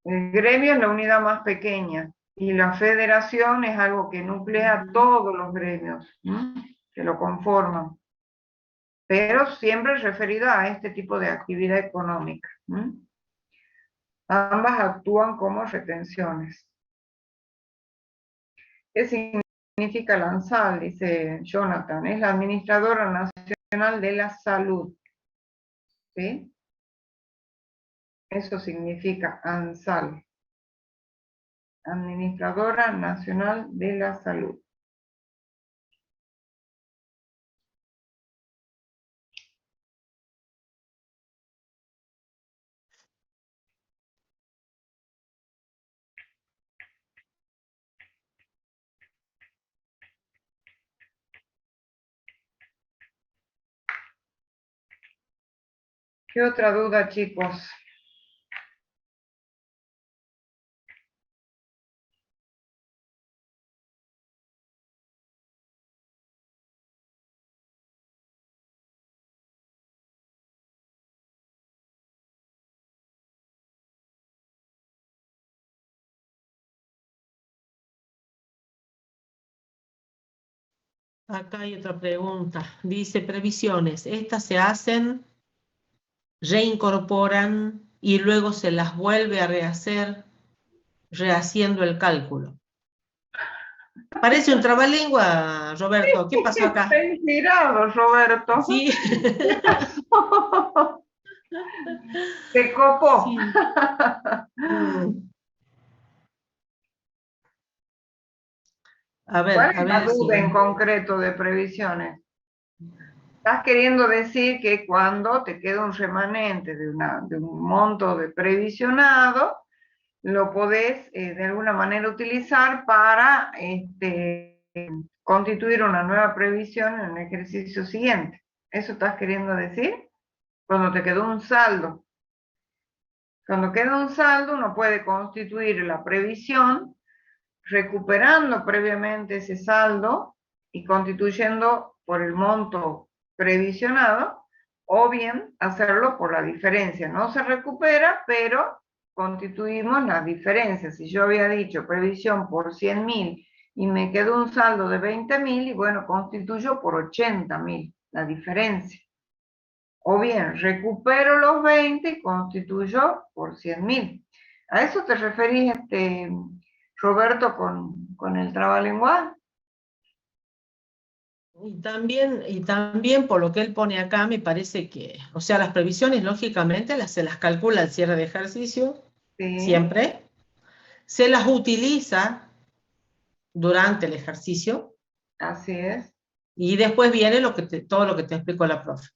El gremio es la unidad más pequeña y la federación es algo que nuclea todos los gremios que lo conforman, pero siempre referida a este tipo de actividad económica. Ambas actúan como retenciones. ¿Qué significa la ANSAL? Dice Jonathan. Es la Administradora Nacional de la Salud. ¿Sí? Eso significa ANSAL. Administradora Nacional de la Salud. ¿Qué otra duda, chicos? Acá hay otra pregunta. Dice, previsiones. Estas se hacen reincorporan y luego se las vuelve a rehacer rehaciendo el cálculo. Parece un trabalengua, Roberto. ¿Qué pasó acá? Está inspirado, Roberto. Sí. ¿Qué pasó? Te copó. Sí. A ¿Cuál ver, es la duda en concreto de previsiones? Estás queriendo decir que cuando te queda un remanente de un monto de previsionado, lo podés de alguna manera utilizar para constituir una nueva previsión en el ejercicio siguiente. ¿Eso estás queriendo decir? Cuando te quedó un saldo. Cuando queda un saldo, uno puede constituir la previsión recuperando previamente ese saldo y constituyendo por el monto previsionado, o bien hacerlo por la diferencia. No se recupera, pero constituimos la diferencia. Si yo había dicho previsión por 100.000 y me quedó un saldo de 20.000, y bueno, constituyo por 80.000 la diferencia. O bien recupero los 20 y constituyo por 100.000. ¿A eso te referís, Roberto, con el trabalengua? Y también por lo que él pone acá, me parece que, o sea, las previsiones lógicamente se las calcula al cierre de ejercicio, Sí. Siempre. Se las utiliza durante el ejercicio. Así es. Y después viene todo lo que te explicó la profe.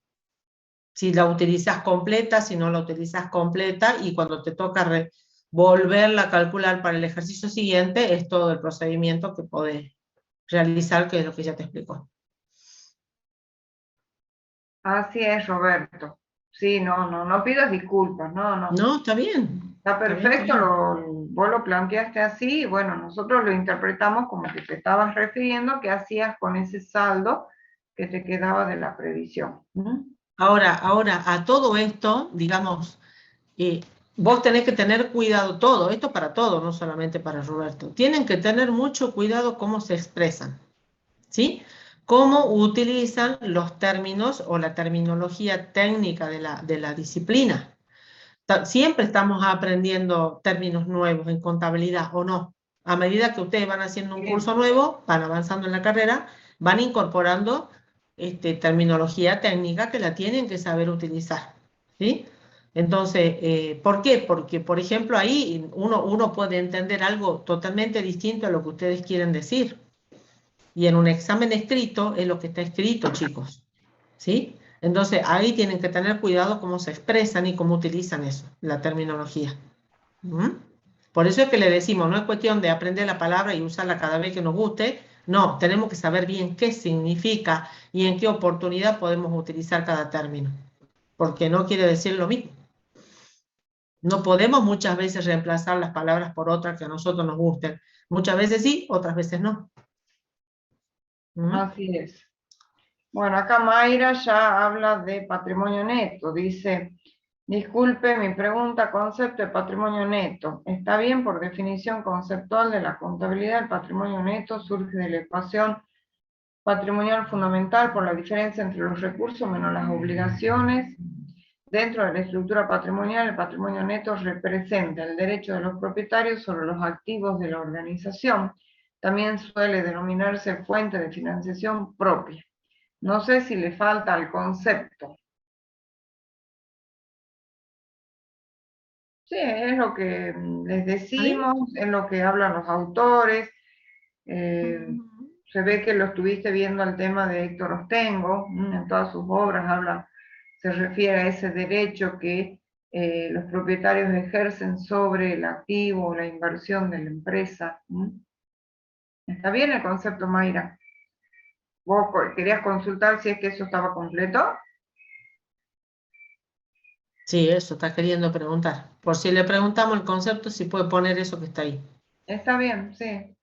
Si la utilizas completa, si no la utilizas completa, y cuando te toca volverla a calcular para el ejercicio siguiente, es todo el procedimiento que podés realizar, que es lo que ya te explicó. Así es, Roberto. Sí, no pidas disculpas, no. No, está bien. Está perfecto, vos lo planteaste así, y bueno, nosotros lo interpretamos como que te estabas refiriendo qué hacías con ese saldo que te quedaba de la previsión. Ahora, a todo esto, digamos, vos tenés que tener cuidado todo, esto para todo, no solamente para Roberto. Tienen que tener mucho cuidado cómo se expresan, ¿sí? Cómo utilizan los términos o la terminología técnica de la disciplina. Siempre estamos aprendiendo términos nuevos en contabilidad, ¿o no? A medida que ustedes van haciendo un curso nuevo, van avanzando en la carrera, van incorporando terminología técnica que la tienen que saber utilizar, ¿sí? Entonces, ¿por qué? Porque, por ejemplo, ahí uno puede entender algo totalmente distinto a lo que ustedes quieren decir. Y en un examen escrito es lo que está escrito, chicos, ¿sí? Entonces, ahí tienen que tener cuidado cómo se expresan y cómo utilizan eso, la terminología. Por eso es que le decimos, no es cuestión de aprender la palabra y usarla cada vez que nos guste, no, tenemos que saber bien qué significa y en qué oportunidad podemos utilizar cada término, porque no quiere decir lo mismo. No podemos muchas veces reemplazar las palabras por otras que a nosotros nos gusten. Muchas veces sí, otras veces no. Así es. Bueno, acá Mayra ya habla de patrimonio neto. Dice, disculpe mi pregunta, concepto de patrimonio neto. Está bien, por definición conceptual de la contabilidad, el patrimonio neto surge de la ecuación patrimonial fundamental por la diferencia entre los recursos menos las obligaciones. Dentro de la estructura patrimonial, el patrimonio neto representa el derecho de los propietarios sobre los activos de la organización. También suele denominarse fuente de financiación propia. No sé si le falta el concepto. Sí, es lo que les decimos, es lo que hablan los autores. Se ve que lo estuviste viendo al tema de Héctor Ostengo, en todas sus obras se refiere a ese derecho que los propietarios ejercen sobre el activo o la inversión de la empresa. ¿Está bien el concepto, Mayra? ¿Vos querías consultar si es que eso estaba completo? Sí, eso está queriendo preguntar. Por si le preguntamos el concepto, si puede poner eso que está ahí. Está bien, sí.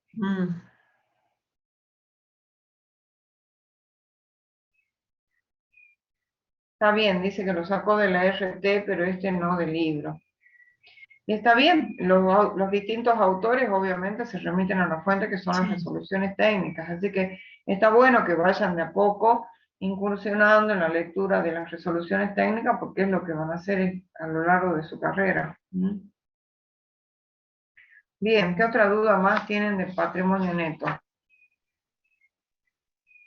Está bien, dice que lo sacó de la RT, pero no del libro. Y está bien, los distintos autores obviamente se remiten a la fuente que son las resoluciones técnicas, así que está bueno que vayan de a poco incursionando en la lectura de las resoluciones técnicas porque es lo que van a hacer a lo largo de su carrera. Bien, ¿qué otra duda más tienen de patrimonio neto?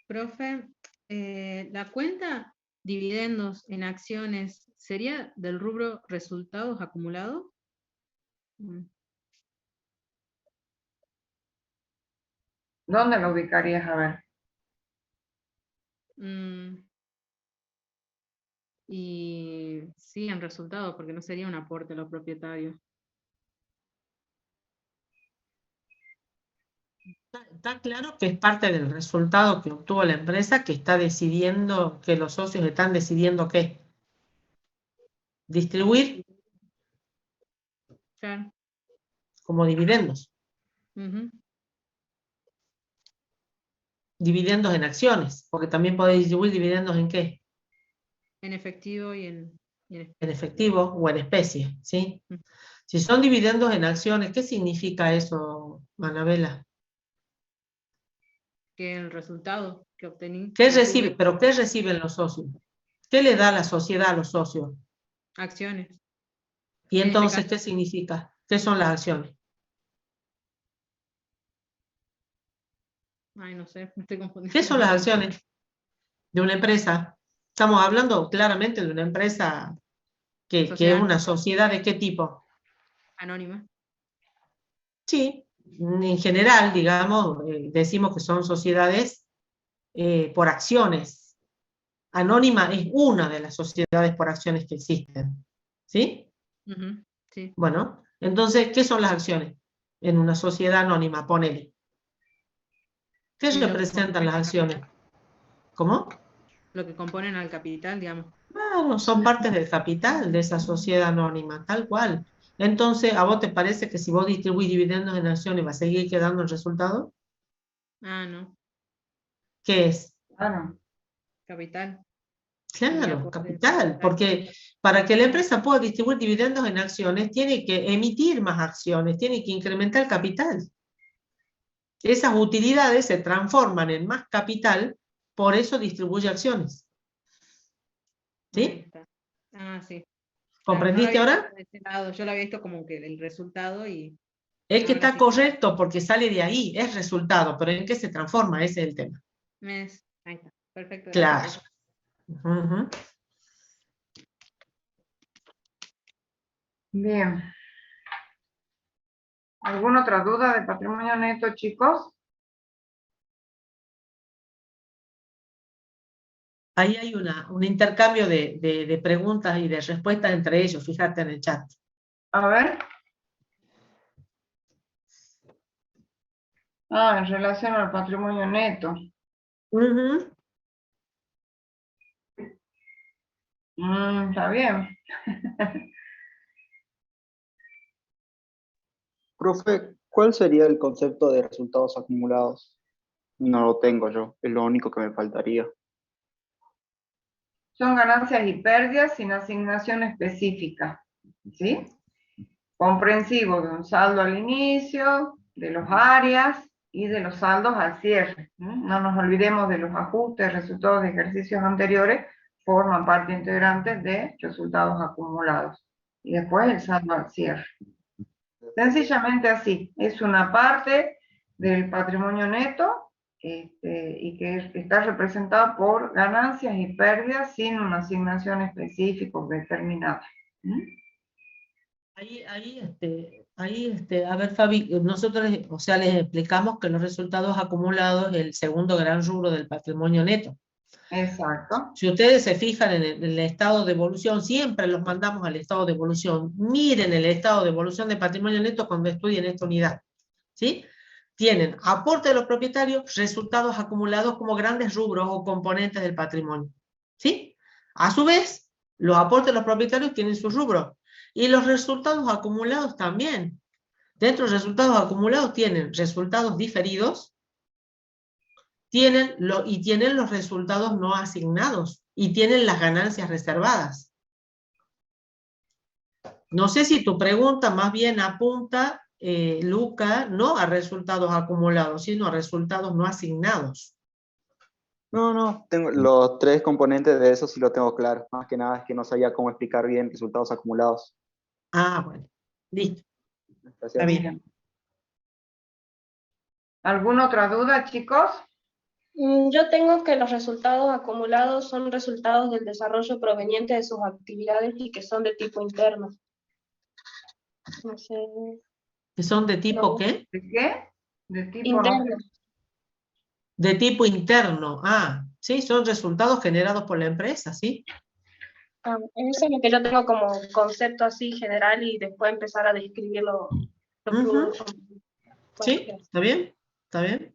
Profe, la cuenta dividendos en acciones, ¿sería del rubro resultados acumulados? ¿Dónde lo ubicarías? A ver. Y sí, en resultados, porque no sería un aporte a los propietarios. Está claro que es parte del resultado que obtuvo la empresa que está decidiendo, que los socios están decidiendo qué. Distribuir Claro. como dividendos. Dividendos en acciones, porque también podéis distribuir dividendos en qué. En efectivo y en efectivo o en especie, ¿sí? Si son dividendos en acciones, ¿qué significa eso, Anabela? Que el resultado que obtení. ¿Qué recibe? ¿Pero qué reciben los socios? ¿Qué le da la sociedad a los socios? Acciones. Y entonces, ¿qué significa? ¿Qué son las acciones? Ay, no sé, me estoy confundiendo. ¿Qué son las acciones de una empresa? Estamos hablando claramente de una empresa que es una sociedad ¿de qué tipo? Anónima. Sí, en general, digamos, decimos que son sociedades por acciones. Anónima es una de las sociedades por acciones que existen. ¿Sí? Sí. Bueno, entonces, ¿qué son las acciones? En una sociedad anónima, ponele. ¿Qué representan las acciones? ¿Cómo? Lo que componen al capital, digamos. Claro, son partes del capital de esa sociedad anónima, tal cual. Entonces, ¿a vos te parece que si vos distribuís dividendos en acciones va a seguir quedando el resultado? Ah, no. ¿Qué es? Capital. Claro, capital, porque para que la empresa pueda distribuir dividendos en acciones, tiene que emitir más acciones, tiene que incrementar el capital. Esas utilidades se transforman en más capital, por eso distribuye acciones. ¿Sí? Ah, sí. ¿Comprendiste ahora? Yo lo había visto como que el resultado y... Es que está correcto porque sale de ahí, es resultado, pero ¿en qué se transforma? Ese es el tema. Ahí está, perfecto. Claro. Bien. ¿Alguna otra duda de patrimonio neto, chicos? Ahí hay un intercambio de preguntas y de respuestas entre ellos, fíjate en el chat. A ver. Ah, en relación al patrimonio neto. Está bien. Profe, ¿cuál sería el concepto de resultados acumulados? No lo tengo yo, es lo único que me faltaría. Son ganancias y pérdidas sin asignación específica, ¿sí? Comprensivo de un saldo al inicio, de los áreas y de los saldos al cierre. No nos olvidemos de los ajustes, resultados de ejercicios anteriores, forman parte integrante de resultados acumulados. Y después el saldo al cierre. Sencillamente así, es una parte del patrimonio neto y que está representada por ganancias y pérdidas sin una asignación específica o determinada. A ver, Fabi, nosotros, o sea, les explicamos que los resultados acumulados es el segundo gran rubro del patrimonio neto. Exacto. Si ustedes se fijan en el estado de evolución, siempre los mandamos al estado de evolución. Miren el estado de evolución de patrimonio neto cuando estudien esta unidad. ¿Sí? Tienen aporte de los propietarios, resultados acumulados como grandes rubros o componentes del patrimonio. ¿Sí? A su vez, los aportes de los propietarios tienen sus rubros. Y los resultados acumulados también. Dentro de los resultados acumulados tienen resultados diferidos, tienen los resultados no asignados y tienen las ganancias reservadas. No sé si tu pregunta más bien apunta, Luca, no a resultados acumulados, sino a resultados no asignados. No, tengo los tres componentes de eso sí lo tengo claro. Más que nada es que no sabía cómo explicar bien resultados acumulados. Ah, bueno, listo, está Gracias. bien. ¿Alguna otra duda, chicos? Yo tengo que los resultados acumulados son resultados del desarrollo proveniente de sus actividades y que son de tipo interno. No sé, ¿Que son de tipo no, qué? ¿De qué? De tipo no interno. sé. De tipo interno. Ah, sí, son resultados generados por la empresa, ¿sí? Ah, eso es lo que yo tengo como concepto así general y después empezar a describir lo que Ujú. uno... Sí, ¿está bien? ¿Está bien?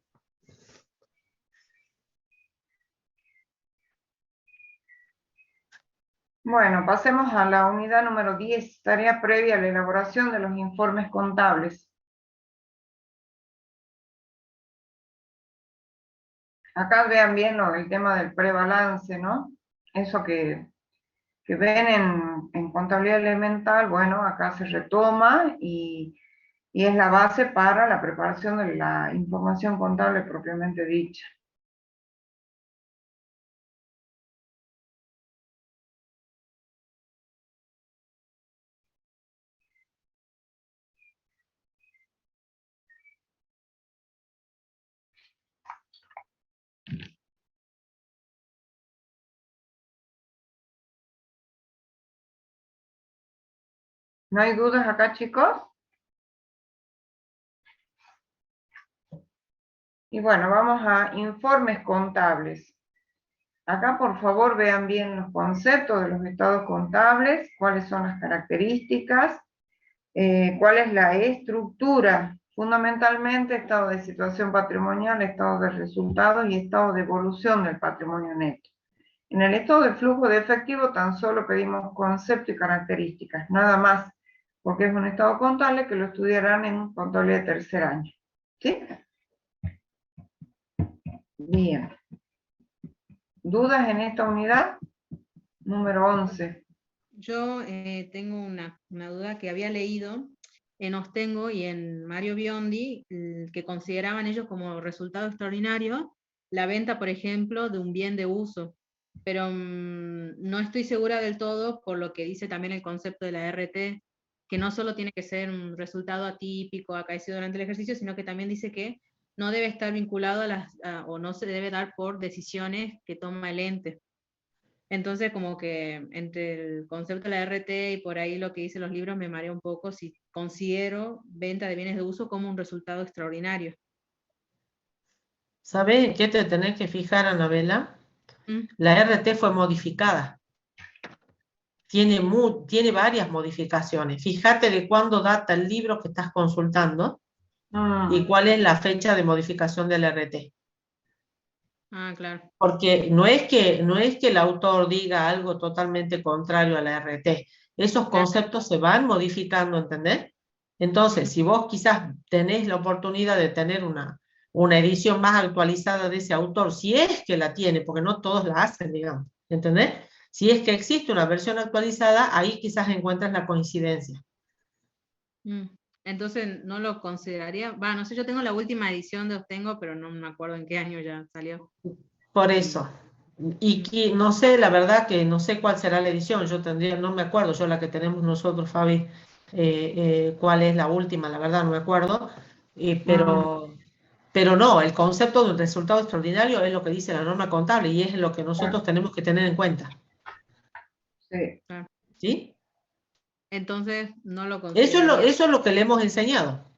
Bueno, pasemos a la unidad número 10, tarea previa a la elaboración de los informes contables. Acá vean bien el tema del prebalance, ¿no? Eso que ven en contabilidad elemental, bueno, acá se retoma y es la base para la preparación de la información contable propiamente dicha. ¿No hay dudas acá, chicos? Y bueno, vamos a informes contables. Acá, por favor, vean bien los conceptos de los estados contables, cuáles son las características, cuál es la estructura, fundamentalmente estado de situación patrimonial, estado de resultados y estado de evolución del patrimonio neto. En el estado de flujo de efectivo tan solo pedimos concepto y características, nada más, porque es un estado contable que lo estudiarán en contabilidad de tercer año. ¿Sí? Bien. ¿Dudas en esta unidad? Número 11. Yo tengo una duda que había leído en Ostengo y en Mario Biondi, que consideraban ellos como resultado extraordinario la venta, por ejemplo, de un bien de uso. Pero no estoy segura del todo por lo que dice también el concepto de la RT, que no solo tiene que ser un resultado atípico acaecido durante el ejercicio, sino que también dice que no debe estar vinculado o no se debe dar por decisiones que toma el ente. Entonces, como que entre el concepto de la RT y por ahí lo que dicen los libros me marea un poco si considero venta de bienes de uso como un resultado extraordinario. ¿Sabés en qué te tenés que fijar, Anabela? Mm. La RT fue modificada. Tiene varias modificaciones. Fíjate de cuándo data el libro que estás consultando y cuál es la fecha de modificación del RT. Ah, claro. Porque no es que el autor diga algo totalmente contrario a la RT. Esos conceptos se van modificando, ¿entendés? Entonces, si vos quizás tenés la oportunidad de tener una edición más actualizada de ese autor, si es que la tiene, porque no todos la hacen, digamos, ¿entendés? Si es que existe una versión actualizada, ahí quizás encuentras la coincidencia. Entonces no lo consideraría, no sé, yo tengo la última edición de Ostengo, pero no me acuerdo en qué año ya salió. Por eso. Y que, no sé, la verdad que no sé cuál será la edición, no me acuerdo, yo la que tenemos nosotros, Fabi, cuál es la última, la verdad no me acuerdo, pero no, el concepto de un resultado extraordinario es lo que dice la norma contable y es lo que nosotros tenemos que tener en cuenta. Sí. ¿Sí? Entonces no lo consideraría. Eso es lo que le hemos enseñado.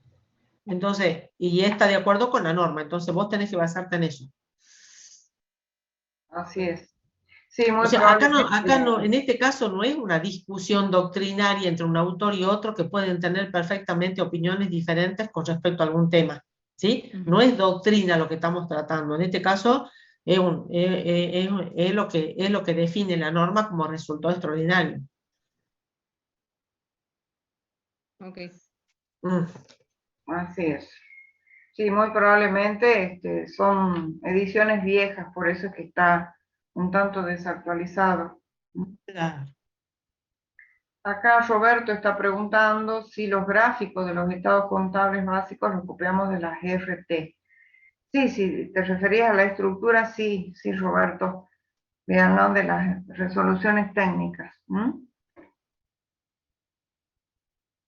Entonces, y está de acuerdo con la norma, entonces vos tenés que basarte en eso. Así es. Sí, muy O sea, acá probablemente. no, en este caso no es una discusión doctrinaria entre un autor y otro que pueden tener perfectamente opiniones diferentes con respecto a algún tema, ¿sí? No es doctrina lo que estamos tratando. En este caso es lo que define la norma como resultado extraordinario. Ok. Así es. Sí, muy probablemente son ediciones viejas, por eso es que está un tanto desactualizado. Claro. Acá Roberto está preguntando si los gráficos de los estados contables básicos los copiamos de las RT. Sí, sí, te referías a la estructura, sí, sí, Roberto. Vean de las resoluciones técnicas.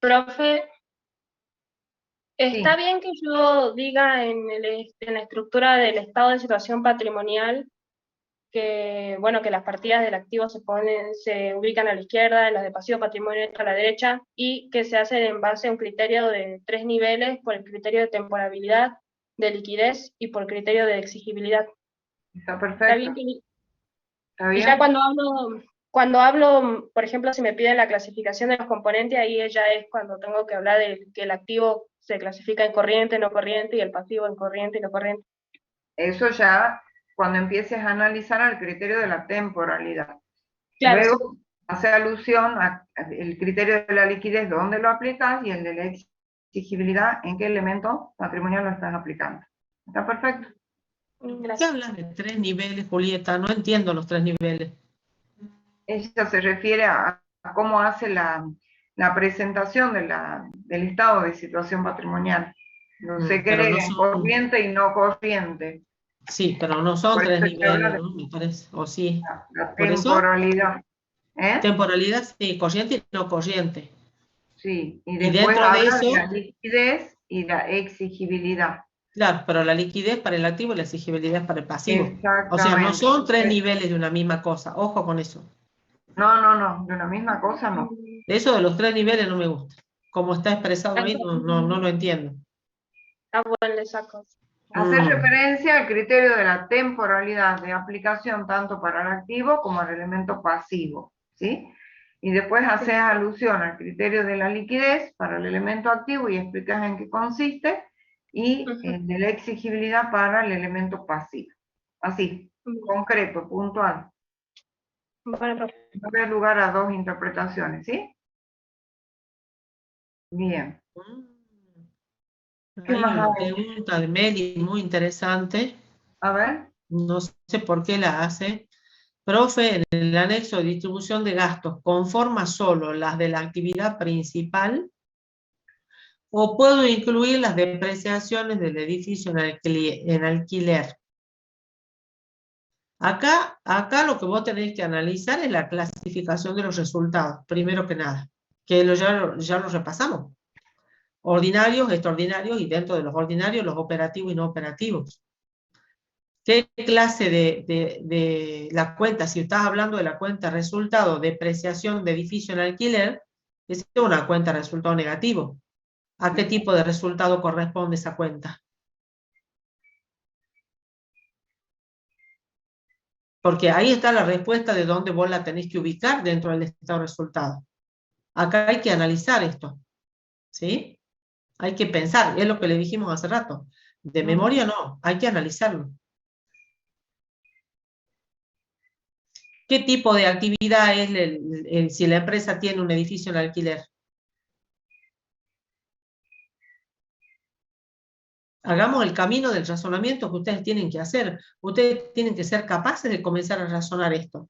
Profe, ¿está Sí, bien que yo diga en la estructura del estado de situación patrimonial que, bueno, que las partidas del activo se ubican a la izquierda, las de pasivo patrimonio a la derecha, y que se hacen en base a un criterio de 3 niveles por el criterio de temporalidad, de liquidez y por criterio de exigibilidad? está ¿Está bien perfecto. que ¿Está Y ya bien? cuando hablo, por ejemplo, si me piden la clasificación de los componentes, ahí ya es cuando tengo que hablar de que el activo se clasifica en corriente, no corriente, y el pasivo en corriente y no corriente. Eso ya cuando empieces a analizar el criterio de la temporalidad. Claro, sí. Luego hace alusión al criterio de la liquidez, dónde lo aplicas, y el de la exigibilidad, en qué elemento patrimonial lo estás aplicando. ¿Está perfecto? ¿Qué Gracias. hablas de 3 niveles, Julieta? No entiendo los 3 niveles. Ella se refiere a cómo hace la presentación del estado de situación patrimonial. No sé qué Pero no es son, corriente y no corriente. sí, pero no son Por 3 eso se habla niveles, de ¿no? Me parece, o sí. la Por eso, temporalidad. temporalidad, sí, corriente y no corriente. Sí, y Y después dentro de habla de la eso, liquidez y la exigibilidad. claro, pero la liquidez para el activo y la exigibilidad para el pasivo. O sea, no Exactamente. son 3 niveles de una misma cosa. Ojo con eso. No, no, no, de una misma cosa no. Eso de los 3 niveles no me gusta. Como está expresado ahí, no lo entiendo. Ah, bueno, le saco. Hacer Mm, referencia al criterio de la temporalidad de aplicación tanto para el activo como el elemento pasivo, ¿sí? Y después haces alusión al criterio de la liquidez para el elemento activo y explicas en qué consiste, y el de la exigibilidad para el elemento pasivo. Así, concreto, puntual. Bueno, profe. No da lugar a dos interpretaciones, ¿sí? Bien. ¿Qué Hay más una hay? pregunta de Meli muy interesante. A ver. No sé por qué la hace. Profe, en el anexo de distribución de gastos, ¿conforma solo las de la actividad principal o puedo incluir las depreciaciones del edificio en alquiler? Acá lo que vos tenés que analizar es la clasificación de los resultados, primero que nada, que ya lo repasamos. Ordinarios, extraordinarios y dentro de los ordinarios los operativos y no operativos. ¿Qué clase de la cuenta? Si estás hablando de la cuenta resultado, depreciación de edificio en alquiler, es una cuenta resultado negativo. ¿A qué tipo de resultado corresponde esa cuenta? Porque ahí está la respuesta de dónde vos la tenés que ubicar dentro del estado de resultado. Acá hay que analizar esto, ¿sí? Hay que pensar, es lo que le dijimos hace rato. De memoria no, hay que analizarlo. ¿Qué tipo de actividad es si la empresa tiene un edificio en alquiler? Hagamos el camino del razonamiento que ustedes tienen que hacer. Ustedes tienen que ser capaces de comenzar a razonar esto.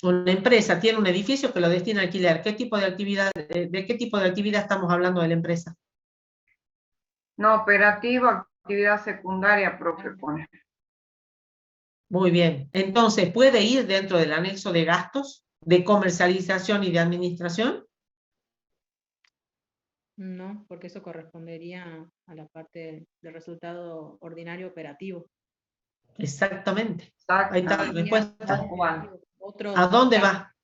Una empresa tiene un edificio que lo destina a alquiler. ¿Qué tipo de actividad, de qué tipo de actividad estamos hablando de la empresa? No operativo, actividad secundaria, profe, pone. Muy bien. Entonces, ¿puede ir dentro del anexo de gastos, de comercialización y de administración? No, porque eso correspondería a la parte del resultado ordinario operativo. Exactamente. Ahí está la Exactamente. respuesta. Tal cual. ¿A dónde va?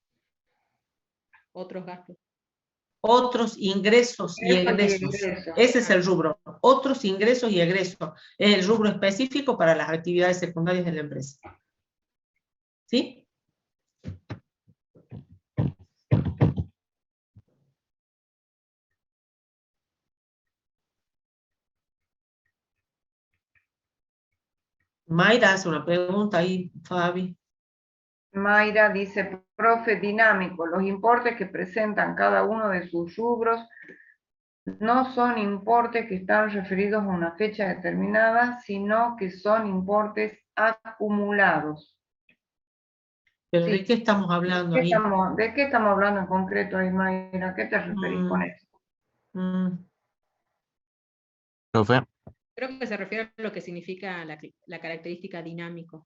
Otros gastos. Otros ingresos y egresos. Ese es el rubro. Otros ingresos y egresos. Es el rubro específico para las actividades secundarias de la empresa. ¿Sí? Mayra hace una pregunta ahí, Fabi. Mayra dice, profe, dinámico, los importes que presentan cada uno de sus rubros no son importes que están referidos a una fecha determinada, sino que son importes acumulados. ¿Pero Sí. de qué estamos hablando ahí? ¿De qué estamos hablando en concreto ahí, Mayra? ¿A qué te referís con eso? Profe, Creo que se refiere a lo que significa la característica dinámico.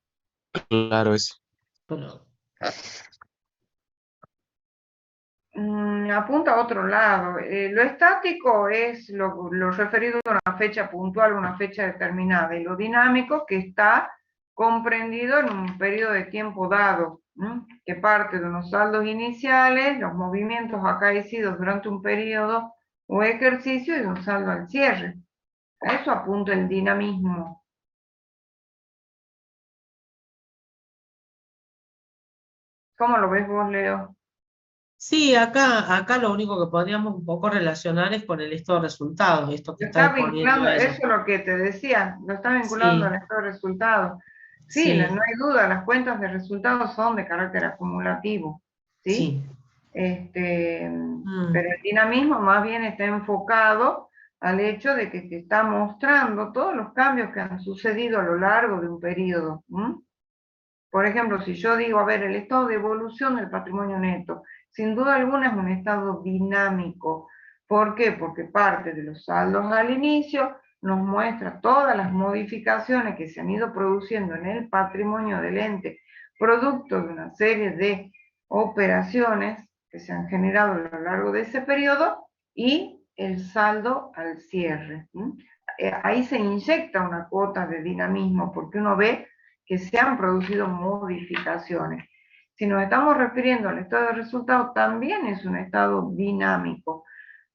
claro, es. Pero, Apunta a otro lado. Lo estático es lo referido a una fecha puntual, una fecha determinada, y lo dinámico que está comprendido en un periodo de tiempo dado, que parte de unos saldos iniciales, los movimientos acaecidos durante un periodo o ejercicio y de un saldo al cierre. A eso apunta el dinamismo. ¿Cómo lo ves vos, Leo? sí, acá lo único que podríamos un poco relacionar es con el estado de resultados, esto que Lo está está exponiendo vinculando, eso ella. es lo que te decía, lo está vinculando Sí, al estado de resultados. Sí, sí, no hay duda, las cuentas de resultados son de carácter acumulativo, ¿sí? sí. Pero el dinamismo más bien está enfocado al hecho de que te está mostrando todos los cambios que han sucedido a lo largo de un periodo. Por ejemplo, si yo digo, a ver, el estado de evolución del patrimonio neto, sin duda alguna es un estado dinámico. ¿Por qué? Porque parte de los saldos al inicio nos muestra todas las modificaciones que se han ido produciendo en el patrimonio del ente, producto de una serie de operaciones que se han generado a lo largo de ese periodo y el saldo al cierre. Ahí se inyecta una cuota de dinamismo porque uno ve que se han producido modificaciones. Si nos estamos refiriendo al estado de resultados, también es un estado dinámico,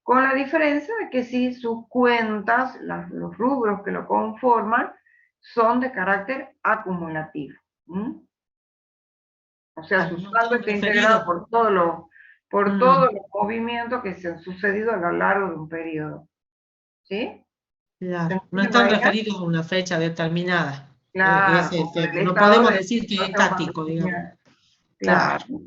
con la diferencia de que sí sus cuentas, los rubros que lo conforman, son de carácter acumulativo. O sea, su No saldo están está integrado referidos. por todos los movimientos que se han sucedido a lo largo de un periodo. ¿Sí? ¿Se Claro, no entiende por están ahí? referidos a una fecha determinada. Claro, Ese es como el tema. el No estado podemos de decir que es situación estático, digamos. patrimonial. Claro. Claro.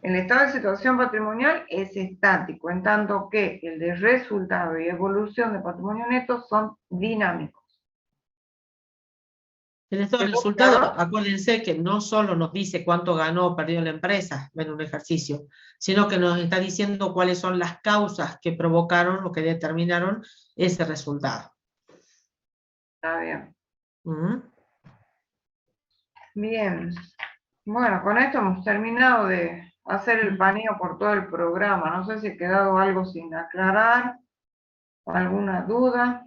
El estado de situación patrimonial es estático, en tanto que el de resultado y evolución de patrimonio neto son dinámicos. El estado de ¿Quedó resultado, claro? acuérdense que no solo nos dice cuánto ganó o perdió la empresa en un ejercicio, sino que nos está diciendo cuáles son las causas que provocaron o que determinaron ese resultado. Está bien. ¿Mm? Bien. Bueno, con esto hemos terminado de hacer el paneo por todo el programa. No sé si ha quedado algo sin aclarar, alguna duda.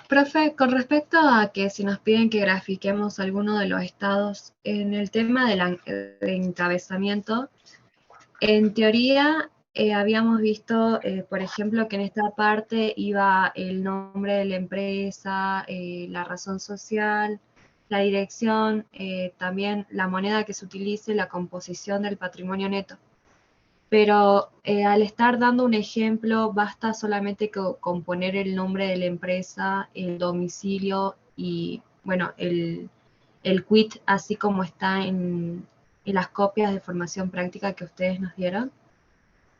Profe, con respecto a que si nos piden que grafiquemos alguno de los estados, en el tema del encabezamiento, en teoría habíamos visto, por ejemplo, que en esta parte iba el nombre de la empresa, la razón social, la dirección, también la moneda que se utilice, la composición del patrimonio neto. Pero al estar dando un ejemplo, basta solamente con poner el nombre de la empresa, el domicilio y, bueno, el quit, así como está en las copias de formación práctica que ustedes nos dieron.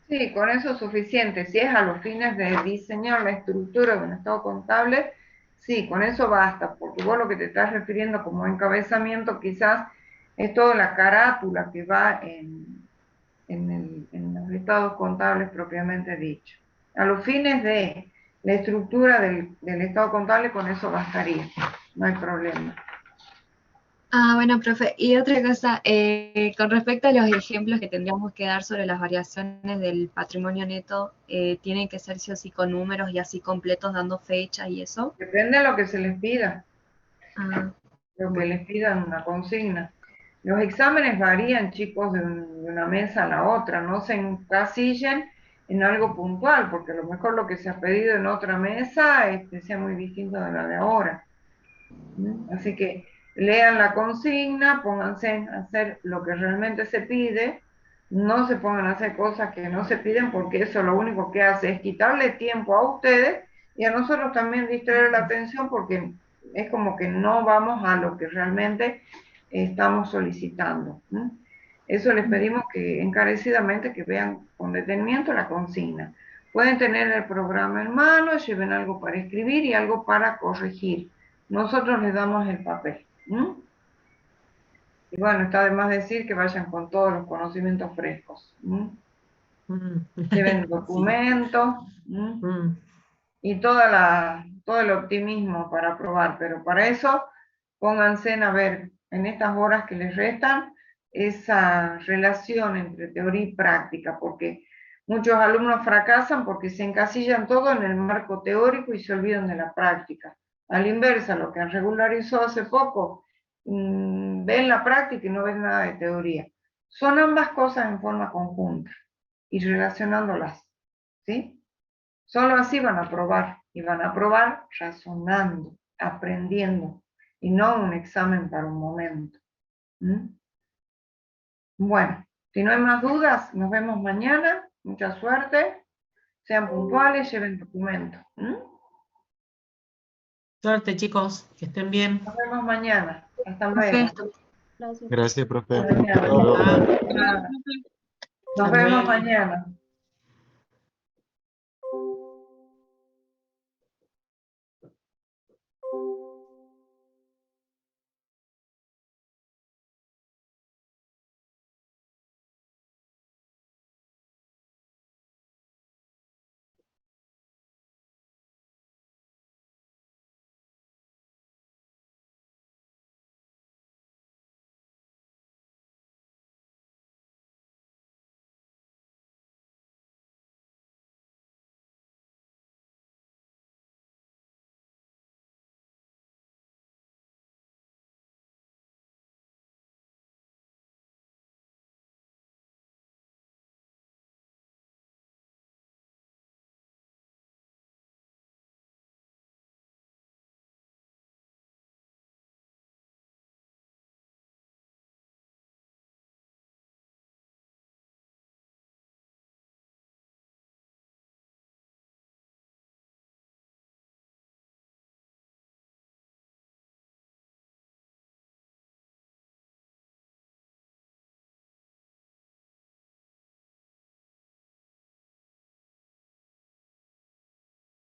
Sí, con eso es suficiente. Si es a los fines de diseñar la estructura de un estado contable, sí, con eso basta, porque vos lo que te estás refiriendo como encabezamiento quizás es toda la carátula que va en los estados contables propiamente dicho. A los fines de la estructura del estado contable, con eso bastaría, no hay problema. Ah, bueno, profe. Y otra cosa, con respecto a los ejemplos que tendríamos que dar sobre las variaciones del patrimonio neto, ¿tienen que ser sí o sí con números y así completos, dando fecha y eso? Depende de lo que se les pida, Ah, lo que bueno. les pidan una consigna. Los exámenes varían, chicos, de una mesa a la otra, no se encasillen en algo puntual, porque a lo mejor lo que se ha pedido en otra mesa sea muy distinto de la de ahora. Así que lean la consigna, pónganse a hacer lo que realmente se pide, no se pongan a hacer cosas que no se piden, porque eso lo único que hace es quitarle tiempo a ustedes y a nosotros también distraer la atención, porque es como que no vamos a lo que realmente estamos solicitando. Eso les pedimos que encarecidamente que vean con detenimiento la consigna. Pueden tener el programa en mano, lleven algo para escribir y algo para corregir. Nosotros les damos el papel. Y bueno, está de más decir que vayan con todos los conocimientos frescos. Lleven Sí. documentos. y todo el optimismo para aprobar, pero para eso pónganse a ver en estas horas que les restan esa relación entre teoría y práctica, porque muchos alumnos fracasan porque se encasillan todo en el marco teórico y se olvidan de la práctica. A la inversa, lo que han regularizado hace poco, ven la práctica y no ven nada de teoría. Son ambas cosas en forma conjunta y relacionándolas, ¿sí? Solo así van a aprobar, y van a aprobar razonando, aprendiendo, y no un examen para un momento. Bueno, si no hay más dudas, nos vemos mañana. Mucha suerte. Sean puntuales, lleven documento. Suerte, chicos, que estén bien. Nos vemos mañana. Hasta Profe, luego. Gracias, profe. Hasta mañana. Hasta luego. Nada. Nos Hasta vemos luego. mañana.